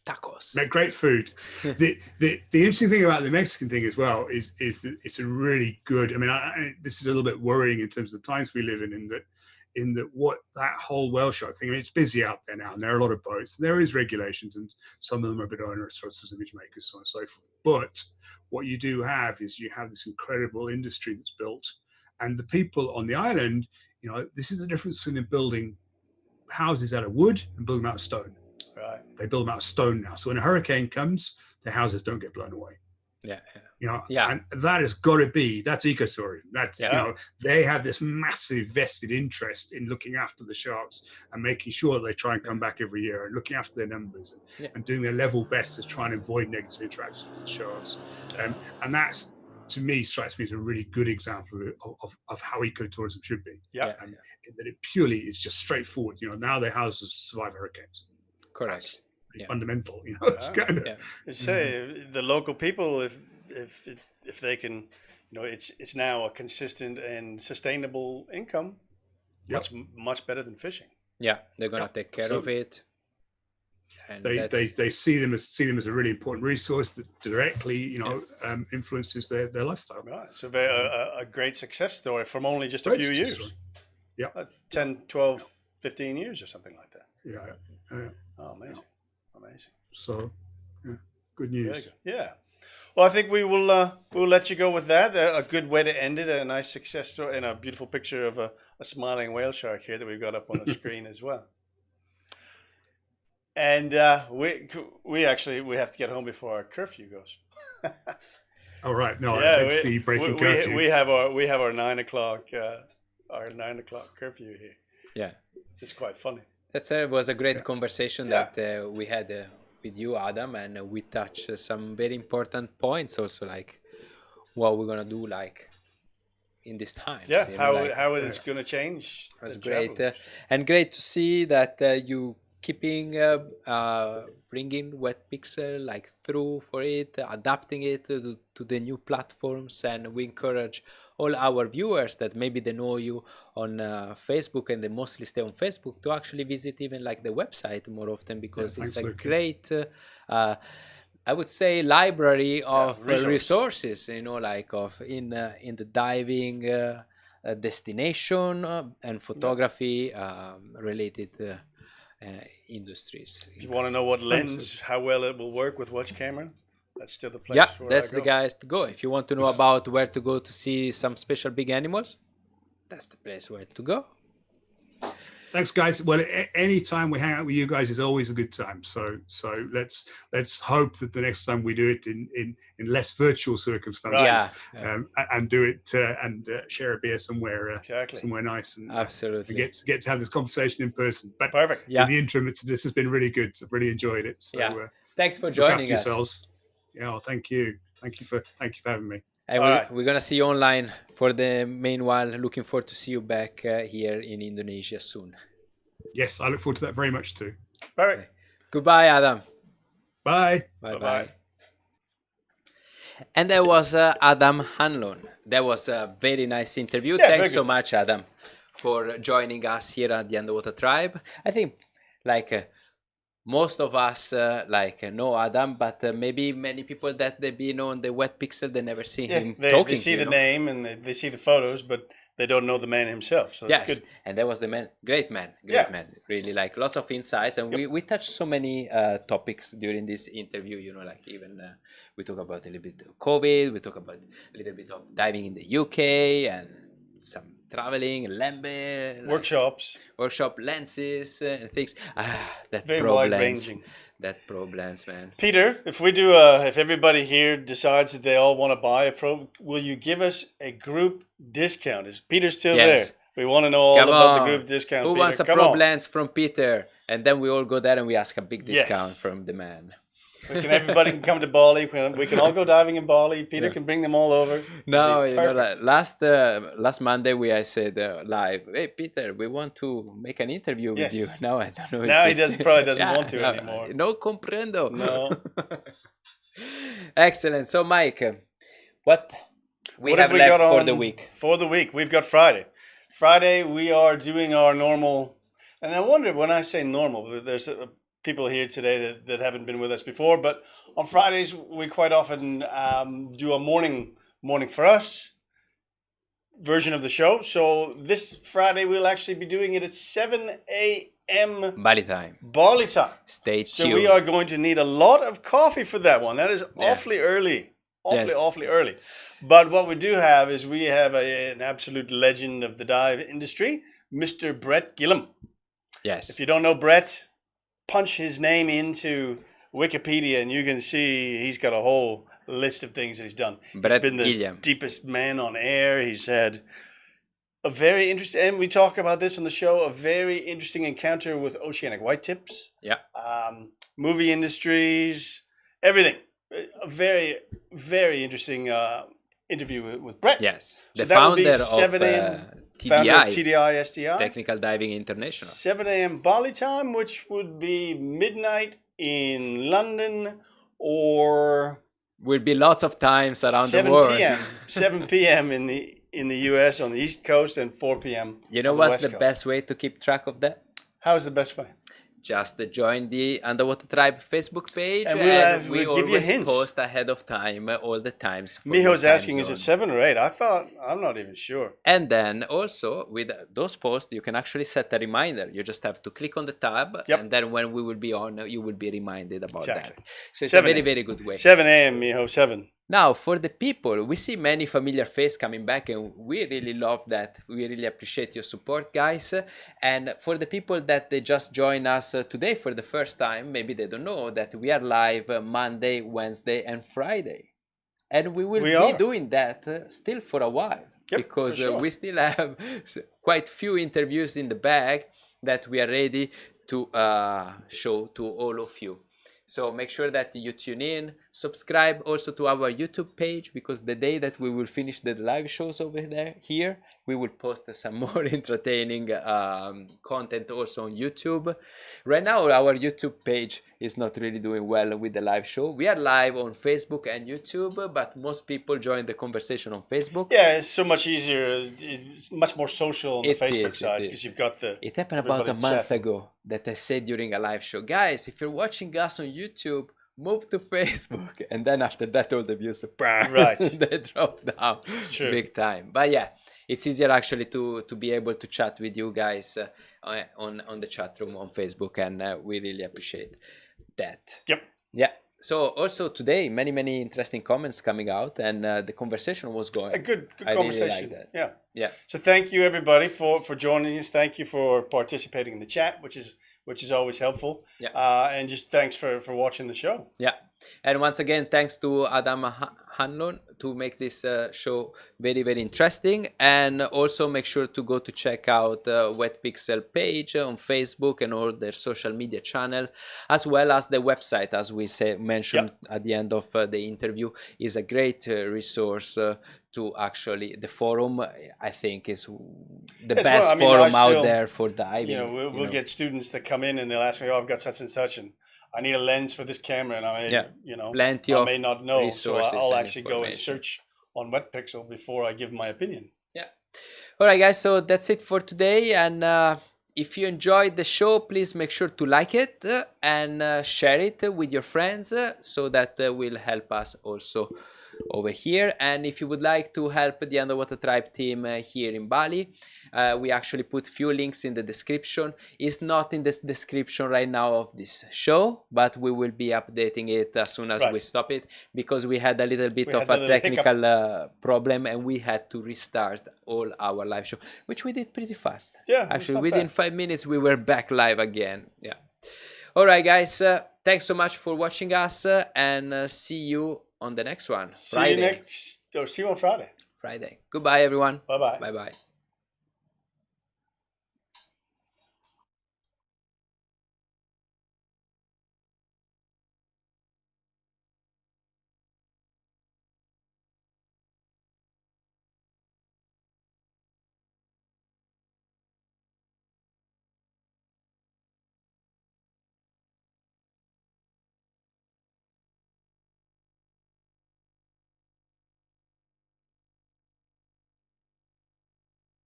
tacos. Great food. The interesting thing about the Mexican thing as well is that it's a really good. I mean, this is a little bit worrying in terms of the times we live in that what that whole whale shark thing. I mean, it's busy out there now, and there are a lot of boats. There is regulations, and some of them are a bit onerous for us as image makers, so on and so forth. But what you do have is you have this incredible industry that's built, and the people on the island. This is the difference between building houses out of wood and building them out of stone. Right. They build them out of stone now. So when a hurricane comes, the houses don't get blown away. Yeah. And that has got to be, that's ecotourism. That's, they have this massive vested interest in looking after the sharks and making sure that they try and come back every year and looking after their numbers and doing their level best to try and avoid negative interactions with the sharks. And that's, to me, strikes me as a really good example of how ecotourism should be. And that it purely is just straightforward. Now their houses survive hurricanes. Correct. Fundamental. It's kind of. You say the local people, if they can, it's now a consistent and sustainable income. Much better than fishing. Yeah, they're gonna take care of it. And they see them as a really important resource that directly influences their lifestyle. Right. So a great success story from only just a few years. 10, 12, 15 years or something like that. Oh, amazing. So good news. Yeah. Well, I think we'll let you go with that. A good way to end it. A nice success story and a beautiful picture of a smiling whale shark here that we've got up on the screen as well. And we have to get home before our curfew goes. All right. No, I see breaking curfew. We have our 9 o'clock curfew here. Yeah, it's quite funny. That was a great conversation that we had with you, Adam, and we touched some very important points also, like what we're gonna do like in these times. How it is gonna change. It was great and great to see that you keeping bringing wet pixel like through for it, adapting it to the new platforms, and we encourage all our viewers that maybe they know you on Facebook and they mostly stay on Facebook to actually visit even like the website more often, because it's a great I would say library of resources, you know, like of in the diving destination and photography related industries. If you want to know what lens, how well it will work with which camera, that's still the place. Yeah, that's the guys to go. If you want to know about where to go to see some special big animals, that's the place where to go. Thanks, guys. Well, any time we hang out with you guys is always a good time. So let's hope that the next time we do it in less virtual circumstances, and do it and share a beer somewhere somewhere nice, and absolutely and get to have this conversation in person. But perfect. In the interim, this has been really good. I've really enjoyed it. So thanks for joining us. Yourselves. Yeah, well, thank you for having me. And we're gonna see you online for the meanwhile. Looking forward to see you back here in Indonesia soon. Yes, I look forward to that very much too. All right. Goodbye, Adam. Bye. Bye. And that was Adam Hanlon. That was a very nice interview. Yeah, Thanks so much, Adam, for joining us here at the Underwater Tribe. I think like most of us know Adam, but maybe many people that they've been on the wet pixel, they never see him talking. They see the name and they see the photos, but they don't know the man himself. So that's good. And that was the man. Great man. Really, like lots of insights. And we touched so many topics during this interview, you know, like even we talk about a little bit of COVID, we talk about a little bit of diving in the UK and some traveling, lambe, workshop lenses and things. That very wide ranging. That problems, man. Peter, if we do, if everybody here decides that they all want to buy a Pro, will you give us a group discount? Is Peter still there? We want to know all about the group discount. Who Peter? wants a Pro lens from Peter? And then we all go there and we ask a big discount from the man. Everybody can come to Bali. We can all go diving in Bali. Peter can bring them all over. No, you know, like last Monday I said live, hey Peter, we want to make an interview with you. Now I don't know. Now he probably doesn't want to anymore. No comprendo. No. Excellent. So Mike, what have we left for the week? For the week, we've got Friday. Friday we are doing our normal, and I wonder when I say normal, there's people here today that haven't been with us before, but on Fridays we quite often do a morning for us version of the show. So this Friday we'll actually be doing it at 7 a.m. Bali time. Stay tuned. So we are going to need a lot of coffee for that one. That is awfully early. Awfully early. But what we do have is we have an absolute legend of the dive industry, Mr. Bret Gilliam. Yes. If you don't know Bret, punch his name into Wikipedia and you can see he's got a whole list of things that he's done. Bret He's been the Gilliam. deepest man on air. He's had a very interesting, and we talk about this on the show, a very interesting encounter with oceanic whitetips. Yeah. Movie industries, everything. A very, very interesting interview with Bret. Yes. So the founder of TDI SDI. Technical Diving International. 7 a.m. Bali time, which would be midnight in London, or will be lots of times around the world. 7 p.m. in the US on the East Coast, and 4 p.m. You know what's the best way to keep track of that? How is the best way? Just join the Underwater Tribe Facebook page, and we we'll give you hints. Post ahead of time all the times. Miho's asking, is it 7 or 8? I'm not even sure. And then also with those posts, you can actually set a reminder. You just have to click on the tab, and then when we will be on, you will be reminded about that. So it's a very, very good way. 7 a.m. Miho, 7. Now, for the people, we see many familiar faces coming back, and we really love that. We really appreciate your support, guys. And for the people that they just joined us today for the first time, maybe they don't know that we are live Monday, Wednesday, and Friday. And we will be doing that still for a while, because we still have quite few interviews in the bag that we are ready to show to all of you. So make sure that you tune in, Subscribe also to our YouTube page, because the day that we will finish the live shows over there, here, we will post some more entertaining content also on YouTube. Right now, our YouTube page is not really doing well with the live show. We are live on Facebook and YouTube, but most people join the conversation on Facebook. Yeah, it's so much easier. It's much more social on the Facebook side, because you've got the... It happened about a month ago that I said during a live show, guys, if you're watching us on YouTube, move to Facebook. And then after that, all the views, right, they dropped down big time. But yeah, it's easier actually to be able to chat with you guys on the chat room on Facebook, and we really appreciate that. Yep. Yeah. So also today, many interesting comments coming out, and the conversation was going. A good conversation. Really like that. Yeah. Yeah. So thank you everybody for joining us. Thank you for participating in the chat, which is always helpful. Yeah. And just thanks for watching the show. Yeah. And once again, thanks to Adam Hanlon to make this show very interesting. And also make sure to go to check out Wet Pixel page on Facebook and all their social media channel, as well as the website, as we mentioned at the end of the interview, is a great resource to actually, the forum, I think, is the best forum out there for diving. We'll get students that come in and they'll ask me, oh, I've got such and such, and I need a lens for this camera, and I may not know, so I'll actually go and search on Wet Pixel before I give my opinion. Yeah. All right, guys. So that's it for today, and if you enjoyed the show, please make sure to like it and share it with your friends, so that will help us also over here. And if you would like to help the Underwater Tribe team here in Bali, we actually put few links in the description. It's not in this description right now of this show, but we will be updating it as soon as we stop it, because we had a little bit of a technical problem, and we had to restart all our live show, which we did pretty fast. Yeah, actually within 5 minutes we were back live again. Yeah. All right, guys, thanks so much for watching us, and see you on the next one. See you on Friday. Friday. Goodbye, everyone. Bye-bye. Bye-bye.